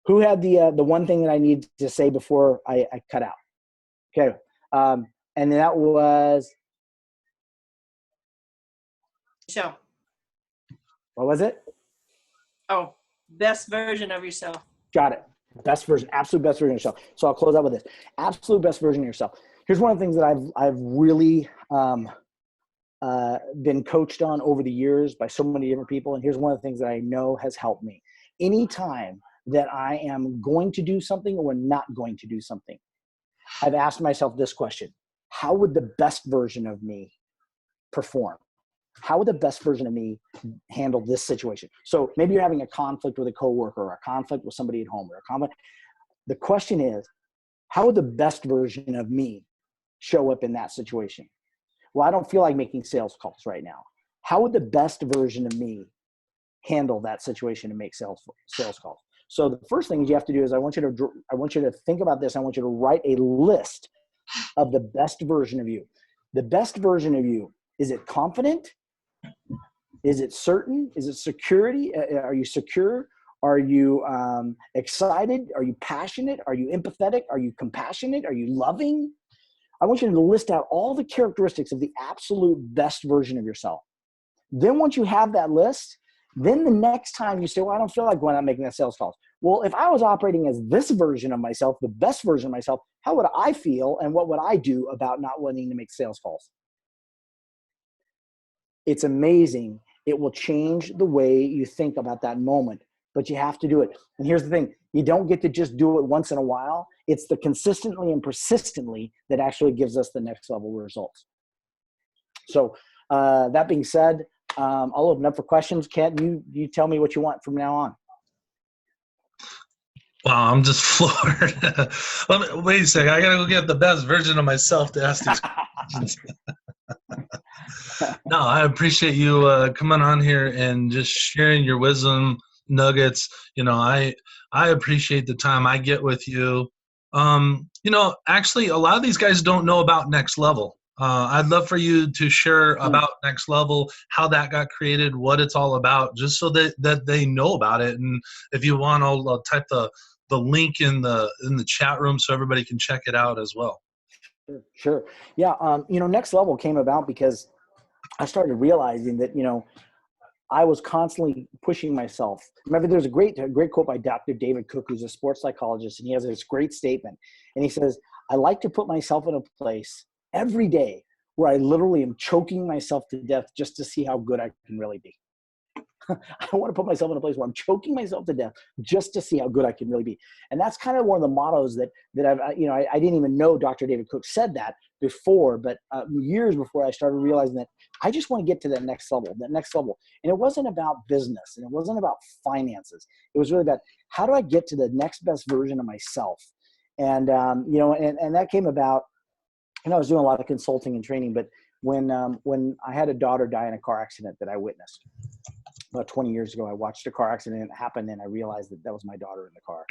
who had the one thing that I need to say before I cut out? Okay. And that was Michelle. What was it? Oh, best version of yourself. Got it. Best version, absolute best version of yourself. So I'll close out with this. Absolute best version of yourself. Here's one of the things that I've really been coached on over the years by so many different people. And here's one of the things that I know has helped me. Anytime that I am going to do something or not going to do something, I've asked myself this question: how would the best version of me perform? How would the best version of me handle this situation? So maybe you're having a conflict with a coworker, or a conflict with somebody at home, or a conflict. The question is, how would the best version of me show up in that situation? Well, I don't feel like making sales calls right now. How would the best version of me handle that situation and make sales calls? So the first thing you have to do is I want you to think about this. I want you to write a list of the best version of you. The best version of you, is it confident? Is it certain? Is it security? Are you secure? Are you excited? Are you passionate? Are you empathetic? Are you compassionate? Are you loving? I want you to list out all the characteristics of the absolute best version of yourself. Then once you have that list, then the next time you say, well, I don't feel like going out making that sales calls. Well, if I was operating as this version of myself, the best version of myself, how would I feel and what would I do about not wanting to make sales calls? It's amazing. It will change the way you think about that moment. but you have to do it. And here's the thing. You don't get to just do it once in a while. It's the consistently and persistently that actually gives us the next level results. So that being said, I'll open up for questions. Kent, you tell me what you want from now on. Wow, I'm just floored. Wait a second. I got to go get the best version of myself to ask these questions. No, I appreciate you coming on here and just sharing your wisdom nuggets. I appreciate the time I get with you. Actually, a lot of these guys don't know about Next Level. I'd love for you to share about Next Level, how that got created, what it's all about, just so that they know about it. And if you want, I'll type the link in the chat room so everybody can check it out as well. Sure. Yeah. Next Level came about because I started realizing that, I was constantly pushing myself. Remember, there's a great quote by Dr. David Cook, who's a sports psychologist, and he has this great statement. And he says, I like to put myself in a place every day where I literally am choking myself to death just to see how good I can really be. I don't want to put myself in a place where I'm choking myself to death just to see how good I can really be. And that's kind of one of the mottos that I didn't even know Dr. David Cook said that before, but years before I started realizing that I just want to get to that next level. And it wasn't about business and it wasn't about finances. It was really about how do I get to the next best version of myself? And, and that came about, I was doing a lot of consulting and training, but when I had a daughter die in a car accident that I witnessed, about 20 years ago, I watched a car accident happen and I realized that was my daughter in the car.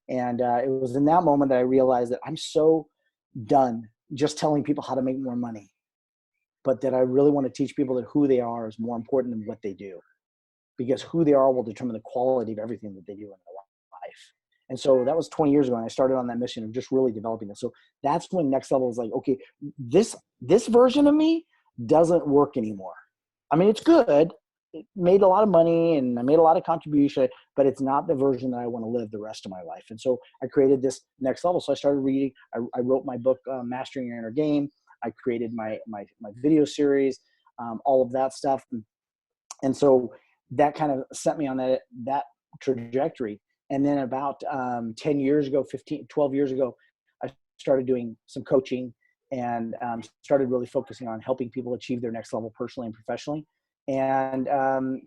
And it was in that moment that I realized that I'm so done just telling people how to make more money, but that I really want to teach people that who they are is more important than what they do, because who they are will determine the quality of everything that they do in their life. And so that was 20 years ago, and I started on that mission of just really developing it. So that's when Next Level was like, okay, this version of me doesn't work anymore. I mean, it's good. It made a lot of money and I made a lot of contribution, but it's not the version that I want to live the rest of my life. And so I created this Next Level. So I started reading. I wrote my book, Mastering Your Inner Game. I created my video series, all of that stuff. And so that kind of set me on that trajectory. And then about 10 years ago, 12 years ago, I started doing some coaching and started really focusing on helping people achieve their next level personally and professionally. And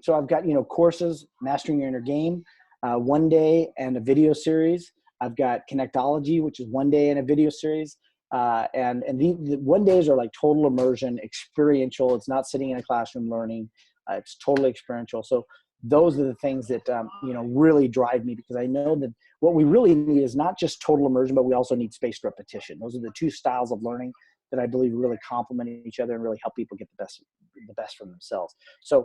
so I've got, courses, Mastering Your Inner Game, 1 day and a video series. I've got Connectology, which is 1 day and a video series. And the 1 days are like total immersion, experiential. It's not sitting in a classroom learning. It's totally experiential. So those are the things that, really drive me, because I know that what we really need is not just total immersion, but we also need spaced repetition. Those are the two styles of learning that I believe really complement each other and really help people get the best from themselves. So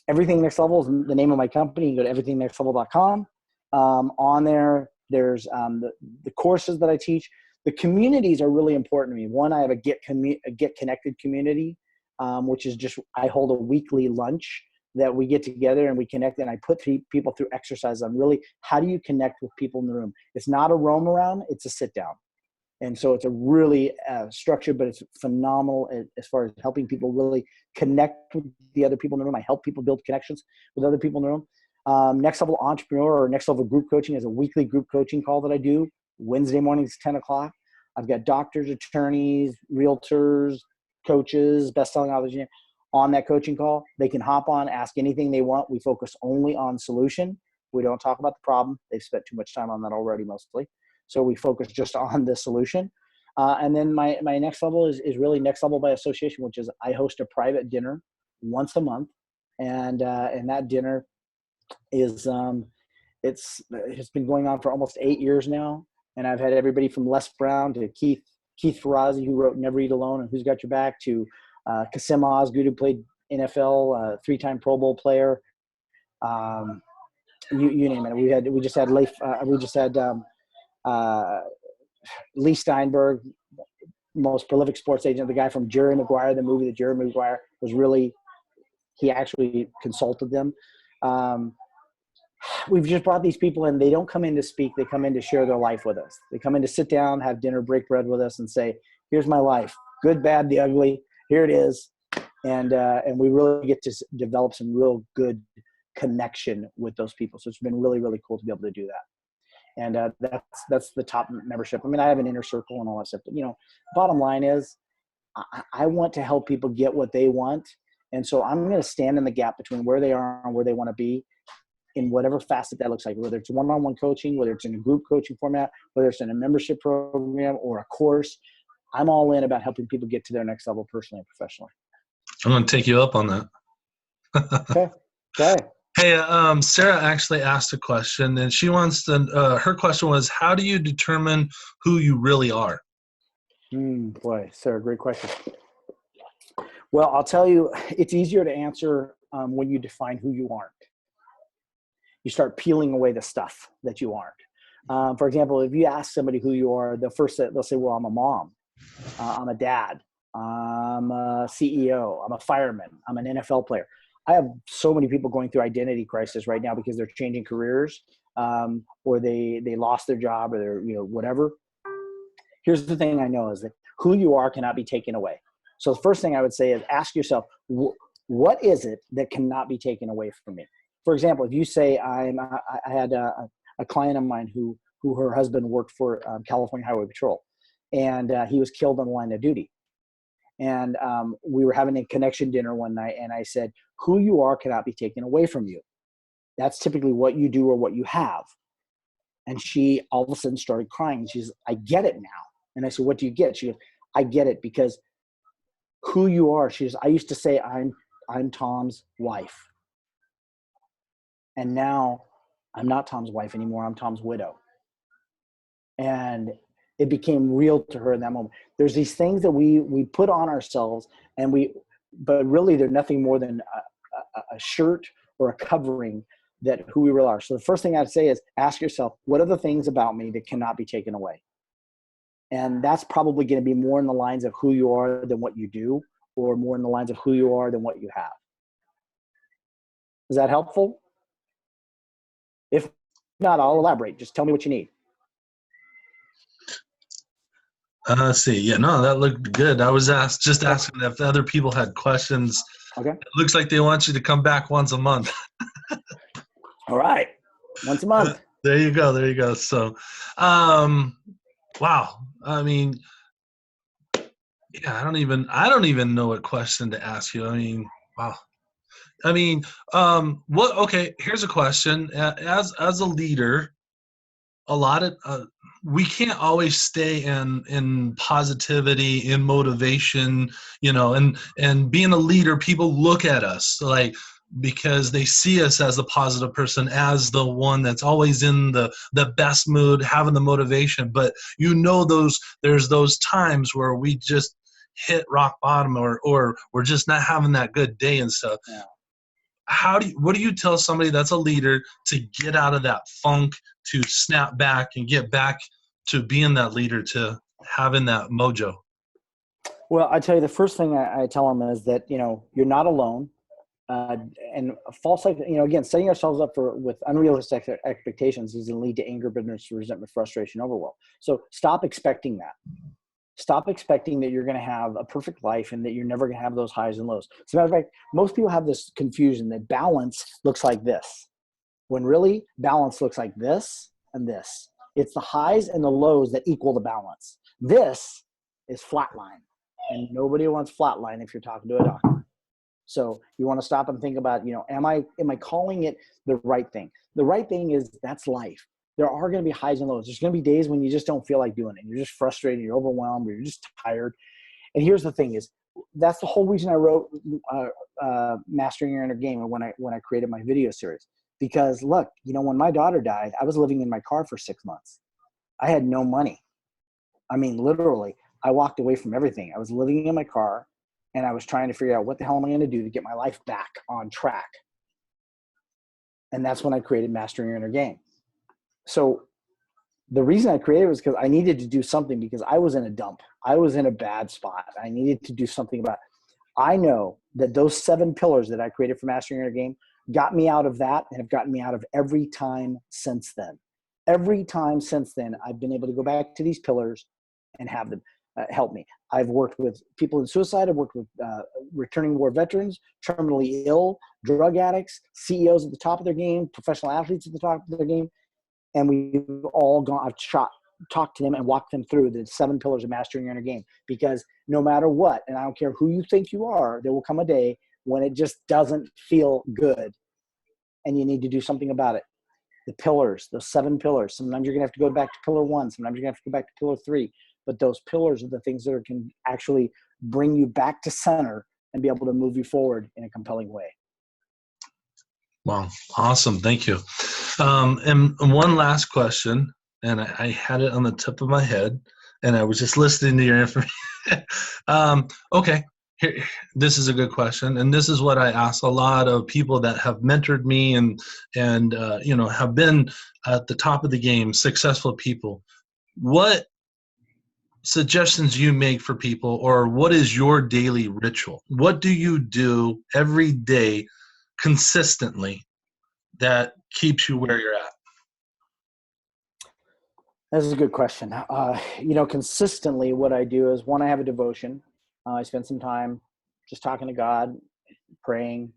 Everything Next Level is the name of my company. You go to everythingnextlevel.com. On there's the courses that I teach. The communities are really important to me. One, I have a Get Connected community, which is just, I hold a weekly lunch that we get together and we connect, and I put people through exercises on really how do you connect with people in the room. It's not a roam around, it's a sit down. And so it's a really structured, but it's phenomenal as far as helping people really connect with the other people in the room. I help people build connections with other people in the room. Next Level Entrepreneur or Next Level Group Coaching is a weekly group coaching call that I do Wednesday mornings, 10 o'clock. I've got doctors, attorneys, realtors, coaches, best-selling authors on that coaching call. They can hop on, ask anything they want. We focus only on solution. We don't talk about the problem. They've spent too much time on that already mostly. So we focus just on the solution. And then my next level is really Next Level by Association, which is I host a private dinner once a month. And that dinner is, it's been going on for almost 8 years now. And I've had everybody from Les Brown to Keith Ferrazzi, who wrote Never Eat Alone and Who's Got Your Back, to Kasim Osgood, who played NFL, 3-time Pro Bowl player. You name it. We just had Lee Steinberg, most prolific sports agent, the guy from Jerry Maguire, the movie that Jerry Maguire was really, he actually consulted them. We've just brought these people in. They don't come in to speak. They come in to share their life with us. They come in to sit down, have dinner, break bread with us, and say, here's my life. Good, bad, the ugly. Here it is. And we really get to develop some real good connection with those people. So it's been really, really cool to be able to do that. And that's the top membership. I mean, I have an inner circle and all that stuff, but bottom line is I want to help people get what they want. And so I'm going to stand in the gap between where they are and where they want to be in whatever facet that looks like, whether it's one-on-one coaching, whether it's in a group coaching format, whether it's in a membership program or a course. I'm all in about helping people get to their next level personally and professionally. I'm going to take you up on that. Okay. Hey, Sarah actually asked a question, and she wants to. Her question was, "How do you determine who you really are?" Boy, Sarah, great question. Well, I'll tell you, it's easier to answer when you define who you aren't. You start peeling away the stuff that you aren't. For example, if you ask somebody who you are, they'll say, "Well, I'm a mom, I'm a dad, I'm a CEO, I'm a fireman, I'm an NFL player." I have so many people going through identity crisis right now because they're changing careers, or they lost their job, or they're whatever. Here's the thing I know is that who you are cannot be taken away. So the first thing I would say is ask yourself, what is it that cannot be taken away from me? For example, if you say I had a client of mine who her husband worked for California Highway Patrol, and he was killed on the line of duty. And we were having a connection dinner one night, and I said, who you are cannot be taken away from you. That's typically what you do or what you have. And she all of a sudden started crying. She's, I get it now. And I said, what do you get? She goes, I get it because who you are. She goes, I used to say I'm Tom's wife. And now I'm not Tom's wife anymore. I'm Tom's widow. And it became real to her in that moment. There's these things that we put on ourselves, but really they're nothing more than a shirt or a covering that who we really are. So the first thing I'd say is ask yourself, what are the things about me that cannot be taken away? And that's probably going to be more in the lines of who you are than what you do, or more in the lines of who you are than what you have. Is that helpful? If not, I'll elaborate. Just tell me what you need. Let's see. Yeah, no, that looked good. I was just asking if other people had questions. Okay. It looks like they want you to come back once a month. All right. Once a month. There you go. There you go. So, wow. I mean, yeah, I don't even know what question to ask you. I mean, wow. I mean, okay, here's a question. As a leader, a lot of we can't always stay in positivity, in motivation, and being a leader, people look at us like, because they see us as the positive person, as the one that's always in the best mood, having the motivation. But there's those times where we just hit rock bottom, or we're just not having that good day and stuff. Yeah. What do you tell somebody that's a leader to get out of that funk, to snap back and get back to being that leader, to having that mojo? Well, I tell you, the first thing I tell them is that, you're not alone. And false, again, setting ourselves up with unrealistic expectations is going to lead to anger, bitterness, resentment, frustration, overwhelm. So stop expecting that. Stop expecting that you're going to have a perfect life and that you're never going to have those highs and lows. As a matter of fact, most people have this confusion that balance looks like this, when really balance looks like this and this. It's the highs and the lows that equal the balance. This is flatline, and nobody wants flatline if you're talking to a doctor. So you want to stop and think about, am I calling it the right thing? The right thing is that's life. There are going to be highs and lows. There's going to be days when you just don't feel like doing it. You're just frustrated. You're overwhelmed. Or you're just tired. And here's the thing is, that's the whole reason I wrote Mastering Your Inner Game, and when I created my video series. Because look, when my daughter died, I was living in my car for 6 months. I had no money. I mean, literally, I walked away from everything. I was living in my car, and I was trying to figure out what the hell am I going to do to get my life back on track. And that's when I created Mastering Your Inner Game. So the reason I created it was because I needed to do something, because I was in a dump. I was in a bad spot. I needed to do something about it. I know that those 7 pillars that I created for Mastering Your Inner Game got me out of that, and have gotten me out of every time since then. Every time since then, I've been able to go back to these pillars and have them. help me. I've worked with people in suicide. I've worked with returning war veterans, terminally ill, drug addicts, CEOs at the top of their game, professional athletes at the top of their game. And we've all gone, talked to them and walked them through the 7 pillars of mastering your inner game. Because no matter what, and I don't care who you think you are, there will come a day when it just doesn't feel good and you need to do something about it. The pillars, those 7 pillars. Sometimes you're going to have to go back to pillar 1. Sometimes you're going to have to go back to pillar 3. But those pillars are the things that can actually bring you back to center and be able to move you forward in a compelling way. Wow. Awesome. Thank you. And one last question, and I had it on the tip of my head, and I was just listening to your information. Okay. Here, this is a good question, and this is what I ask a lot of people that have mentored me and have been at the top of the game, successful people. What suggestions you make for people, or what is your daily ritual? What do you do every day consistently that keeps you where you're at? This is a good question. Consistently what I do is, one, I have a devotion. I spend some time just talking to God, praying,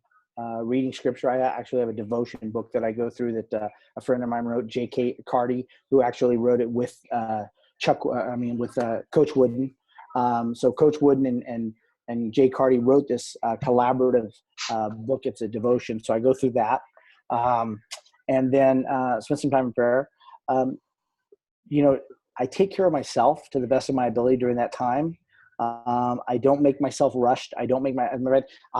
reading scripture. I actually have a devotion book that I go through that a friend of mine wrote, J.K. Carty, who actually wrote it with Coach Wooden. So Coach Wooden and Jay Carty wrote this collaborative book. It's a devotion. So I go through that. And then spend some time in prayer. I take care of myself to the best of my ability during that time. I don't make myself rushed. I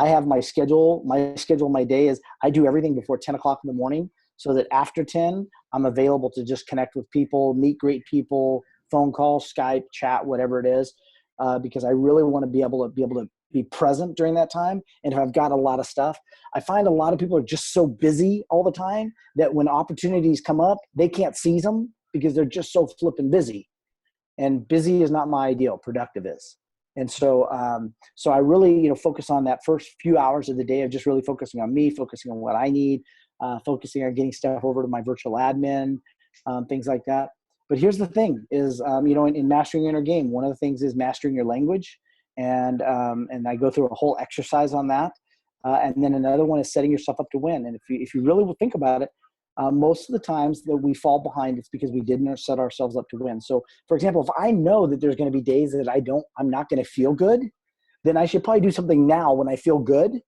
have my schedule. My day is, I do everything before 10 o'clock in the morning, so that after 10, I'm available to just connect with people, meet great people, phone call, Skype, chat, whatever it is, because I really want to be able to be present during that time. And if I've got a lot of stuff, I find a lot of people are just so busy all the time that when opportunities come up, they can't seize them because they're just so flipping busy. And busy is not my ideal. Productive is. And so I really, focus on that first few hours of the day of just really focusing on me, focusing on what I need, focusing on getting stuff over to my virtual admin, things like that. But here's the thing is, in mastering your inner game, one of the things is mastering your language. And I go through a whole exercise on that. And then another one is setting yourself up to win. And if you really will think about it, most of the times that we fall behind, it's because we didn't set ourselves up to win. So, for example, if I know that there's going to be days that I'm not going to feel good, then I should probably do something now when I feel good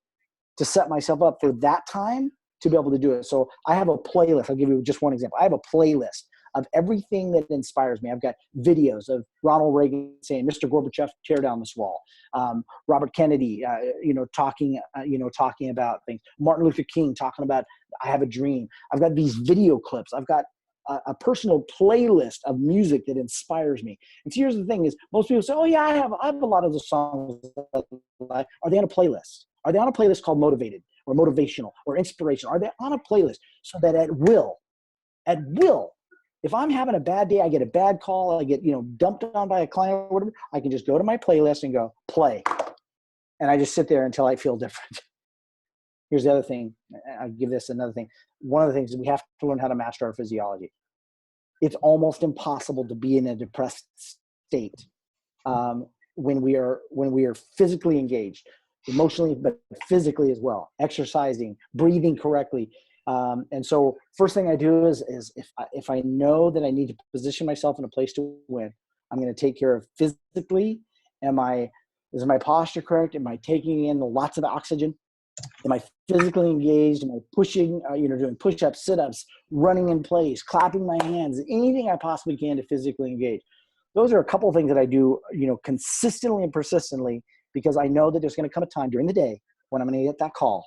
to set myself up for that time to be able to do it. So I have a playlist. I'll give you just one example. I have a playlist of everything that inspires me. I've got videos of Ronald Reagan saying, "Mr. Gorbachev, tear down this wall." Robert Kennedy, talking about things. Martin Luther King talking about, "I have a dream." I've got these video clips. I've got a personal playlist of music that inspires me. And so here's the thing is, most people say, "Oh yeah, I have a lot of the songs." Are they on a playlist? Are they on a playlist called Motivated or Motivational or Inspirational? Are they on a playlist so that at will, if I'm having a bad day, I get a bad call, I get, dumped on by a client or whatever, I can just go to my playlist and go play. And I just sit there until I feel different. Here's the other thing. I'll give this another thing. One of the things is we have to learn how to master our physiology. It's almost impossible to be in a depressed state when we are physically engaged, emotionally, but physically as well, exercising, breathing correctly. And so first thing I do is if I know that I need to position myself in a place to win, I'm going to take care of physically. Is my posture correct? Am I taking in lots of oxygen? Am I physically engaged? Am I pushing, doing push-ups, sit-ups, running in place, clapping my hands, anything I possibly can to physically engage? Those are a couple of things that I do, consistently and persistently, because I know that there's going to come a time during the day when I'm going to get that call,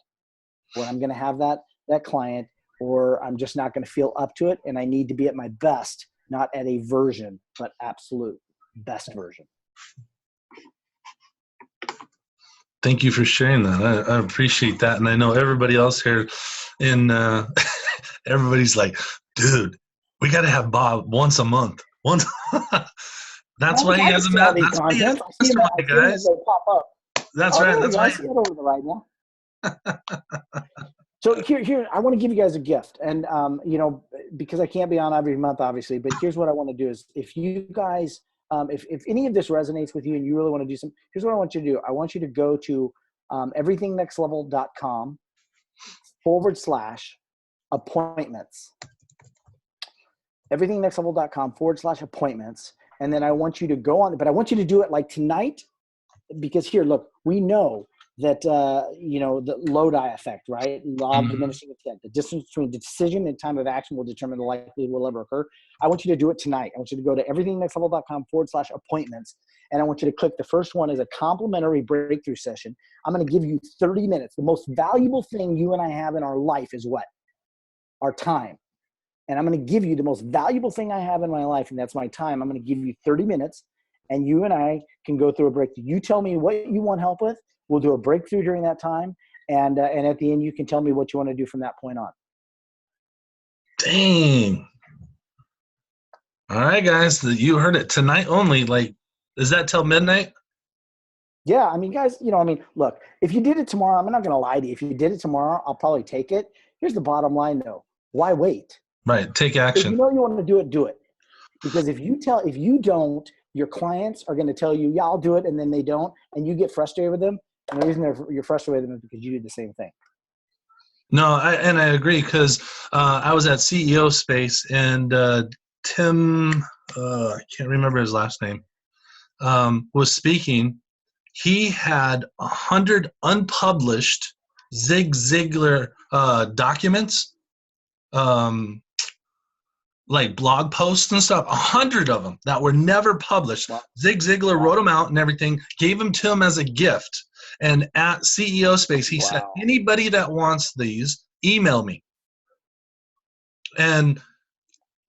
when I'm going to have that client, or I'm just not going to feel up to it. And I need to be at my best, not at a version, but absolute best version. Thank you for sharing that. I appreciate that. And I know everybody else here everybody's like, dude, we got to have Bob once a month. That's why he has a mastermind, guys. That's right. That's right. I see it over the right now. So here, I want to give you guys a gift, and because I can't be on every month, obviously, but here's what I want to do is, if you guys if any of this resonates with you and you really want to do some, here's what I want you to do. I want you to go to everythingnextlevel.com/appointments. everythingnextlevel.com/appointments. And then I want you to go on, but I want you to do it like tonight, because here, look, we know that, the Lodi effect, right? Law of diminishing intent. The distance between decision and time of action will determine the likelihood will ever occur. I want you to do it tonight. I want you to go to everythingnextlevel.com/appointments. And I want you to click the first one as a complimentary breakthrough session. I'm going to give you 30 minutes. The most valuable thing you and I have in our life is what? Our time. And I'm going to give you the most valuable thing I have in my life, and that's my time. I'm going to give you 30 minutes, and you and I can go through a breakthrough. You tell me what you want help with. We'll do a breakthrough during that time, and at the end, you can tell me what you want to do from that point on. Dang. All right, guys, you heard it tonight only. Like, is that till midnight? Yeah, I mean, guys, look, if you did it tomorrow, I'm not going to lie to you. If you did it tomorrow, I'll probably take it. Here's the bottom line, though. Why wait? Right. Take If action. you know you want to do it, do it. Because if you don't, your clients are going to tell you, yeah, I'll do it, and then they don't, and you get frustrated with them. And the reason you're frustrated with them is because you do the same thing. No, I agree, because I was at CEO Space, and Tim, I can't remember his last name, was speaking. He had 100 unpublished Zig Ziglar documents, like blog posts and stuff, 100 of them that were never published. Wow. Zig Ziglar wrote them out and everything, gave them to him as a gift. And at CEO Space, he said, anybody that wants these, email me. And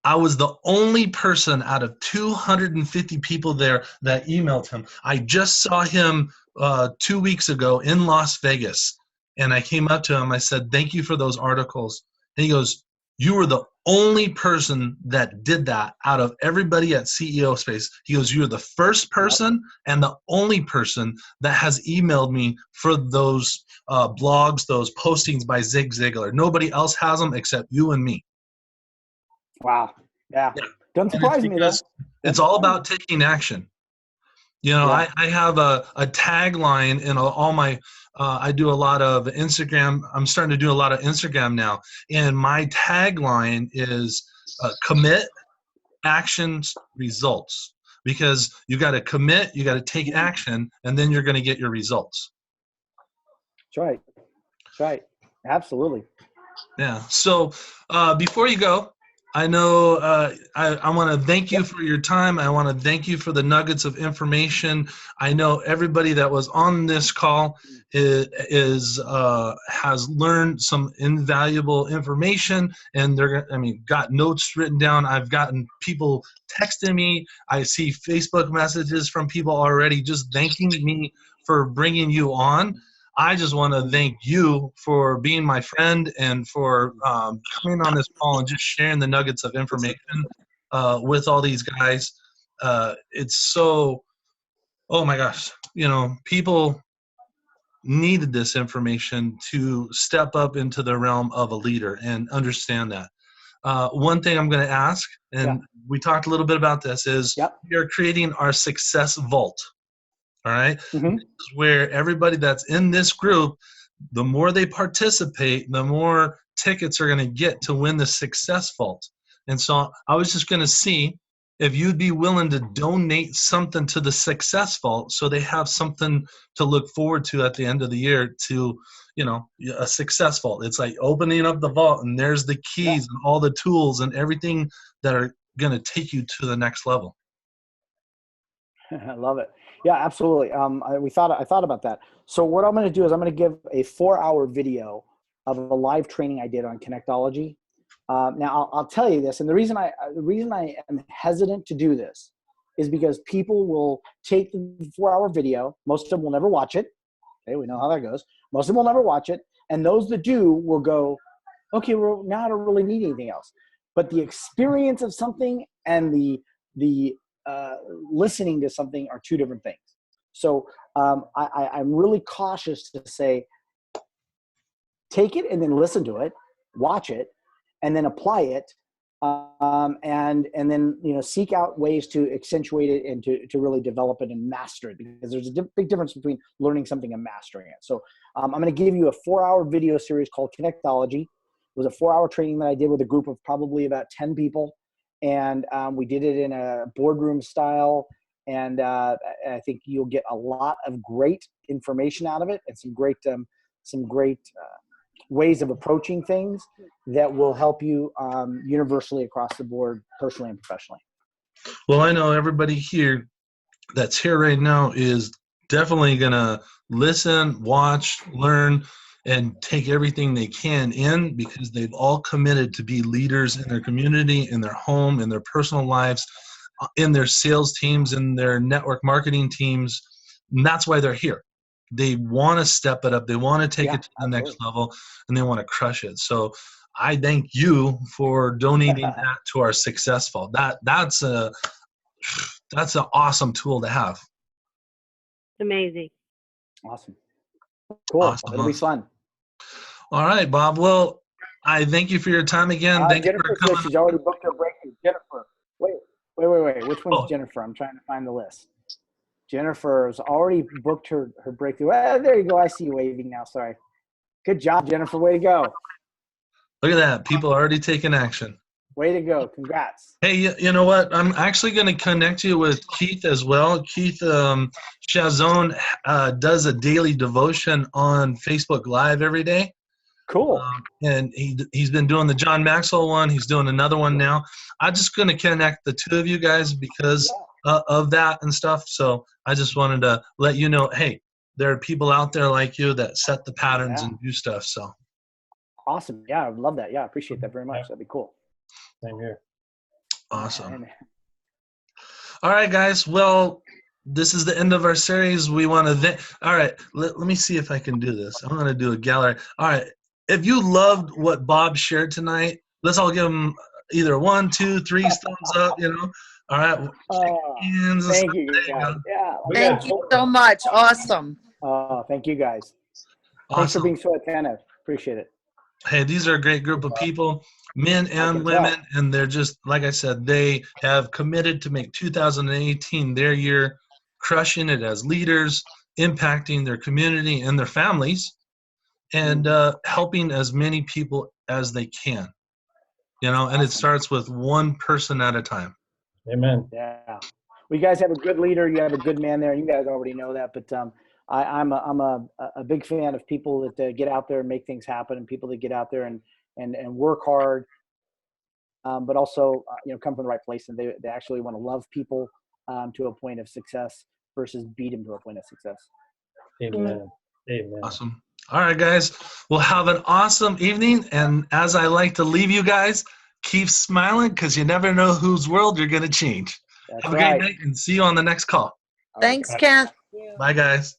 I was the only person out of 250 people there that emailed him. I just saw him 2 weeks ago in Las Vegas, and I came up to him. I said, thank you for those articles. And he goes, you were the only person that did that out of everybody at CEO Space. He goes, you're the first person and the only person that has emailed me for those blogs, those postings by Zig Ziglar. Nobody else has them except you and me. Wow. Yeah. Doesn't surprise me, though. It's all about taking action. I have a tagline in all my I do a lot of Instagram. I'm starting to do a lot of Instagram now. And my tagline is commit, actions, results. Because you got to commit, you got to take action, and then you're going to get your results. That's right. That's right. Absolutely. Yeah. So before you go, I know I want to thank you for your time. I want to thank you for the nuggets of information. I know everybody that was on this call has learned some invaluable information, and got notes written down. I've gotten people texting me. I see Facebook messages from people already just thanking me for bringing you on. I just want to thank you for being my friend and for coming on this call and just sharing the nuggets of information with all these guys. It's so, oh my gosh, people needed this information to step up into the realm of a leader and understand that. One thing I'm going to ask, and we talked a little bit about this, is we are creating our success vault. All right. Mm-hmm. This is where everybody that's in this group, the more they participate, the more tickets are going to get to win the success vault. And so I was just going to see if you'd be willing to donate something to the success vault so they have something to look forward to at the end of the year to, a success vault. It's like opening up the vault and there's the keys and all the tools and everything that are going to take you to the next level. I love it. Yeah, absolutely. I thought about that. So what I'm going to do is I'm going to give a 4-hour video of a live training I did on connectology. Now I'll tell you this, and the reason I am hesitant to do this is because people will take the 4-hour video. Most of them will never watch it. Okay, we know how that goes. Most of them will never watch it, and those that do will go, okay, well, now I don't really need anything else. But the experience of something and the listening to something are two different things. So I'm really cautious to say, take it and then listen to it, watch it, and then apply it, and then seek out ways to accentuate it and to really develop it and master it, because there's a big difference between learning something and mastering it. So I'm going to give you a 4-hour video series called Connectology. It was a 4-hour training that I did with a group of probably about 10 people, and we did it in a boardroom style, and I think you'll get a lot of great information out of it, and some great ways of approaching things that will help you universally across the board, personally and professionally. Well, I know everybody here that's here right now is definitely going to listen, watch, learn, and take everything they can in, because they've all committed to be leaders in their community, in their home, in their personal lives, in their sales teams, in their network marketing teams. And that's why they're here. They want to step it up. They want to take it to the next level, and they want to crush it. So I thank you for donating that to our Successful. That's an awesome tool to have. Amazing. Awesome. Cool. Awesome. It'll be fun. All right, Bob. Well, I thank you for your time again. Thank you for coming. She's already booked her breakthrough. Jennifer. Wait. Which one's Jennifer? I'm trying to find the list. Jennifer's already booked her breakthrough. There you go. I see you waving now. Sorry. Good job, Jennifer. Way to go. Look at that. People are already taking action. Way to go. Congrats. Hey, you know what? I'm actually going to connect you with Keith as well. Keith Chazon does a daily devotion on Facebook Live every day. Cool. And he's been doing the John Maxwell one. He's doing another one now. I'm just going to connect the two of you guys because of that and stuff. So I just wanted to let you know, hey, there are people out there like you that set the patterns and do stuff. So awesome. Yeah, I love that. Yeah, I appreciate that very much. That'd be cool. Same here. Awesome. All right, guys. Well, this is the end of our series. We want to all right, let me see if I can do this. I'm going to do a gallery. All right. If you loved what Bob shared tonight, let's all give him either 1, 2, 3 thumbs up, All right. Thank you. Yeah. Thank you so much. Awesome. Thank you, guys. Awesome. Thanks for being so attentive. Appreciate it. Hey, these are a great group of people, men and women, and they're just, like I said, they have committed to make 2018 their year, crushing it as leaders, impacting their community and their families, and helping as many people as they can. And it starts with one person at a time. Amen. Yeah. Well, you guys have a good leader. You have a good man there. You guys already know that, but I'm a big fan of people that get out there and make things happen, and people that get out there and work hard, but also come from the right place, and they actually want to love people to a point of success versus beat them to a point of success. Amen. Amen. Awesome. All right, guys. Well, have an awesome evening, and as I like to leave you guys, keep smiling because you never know whose world you're going to change. That's Have a great night, and see you on the next call. Thanks, Kent. Bye, guys.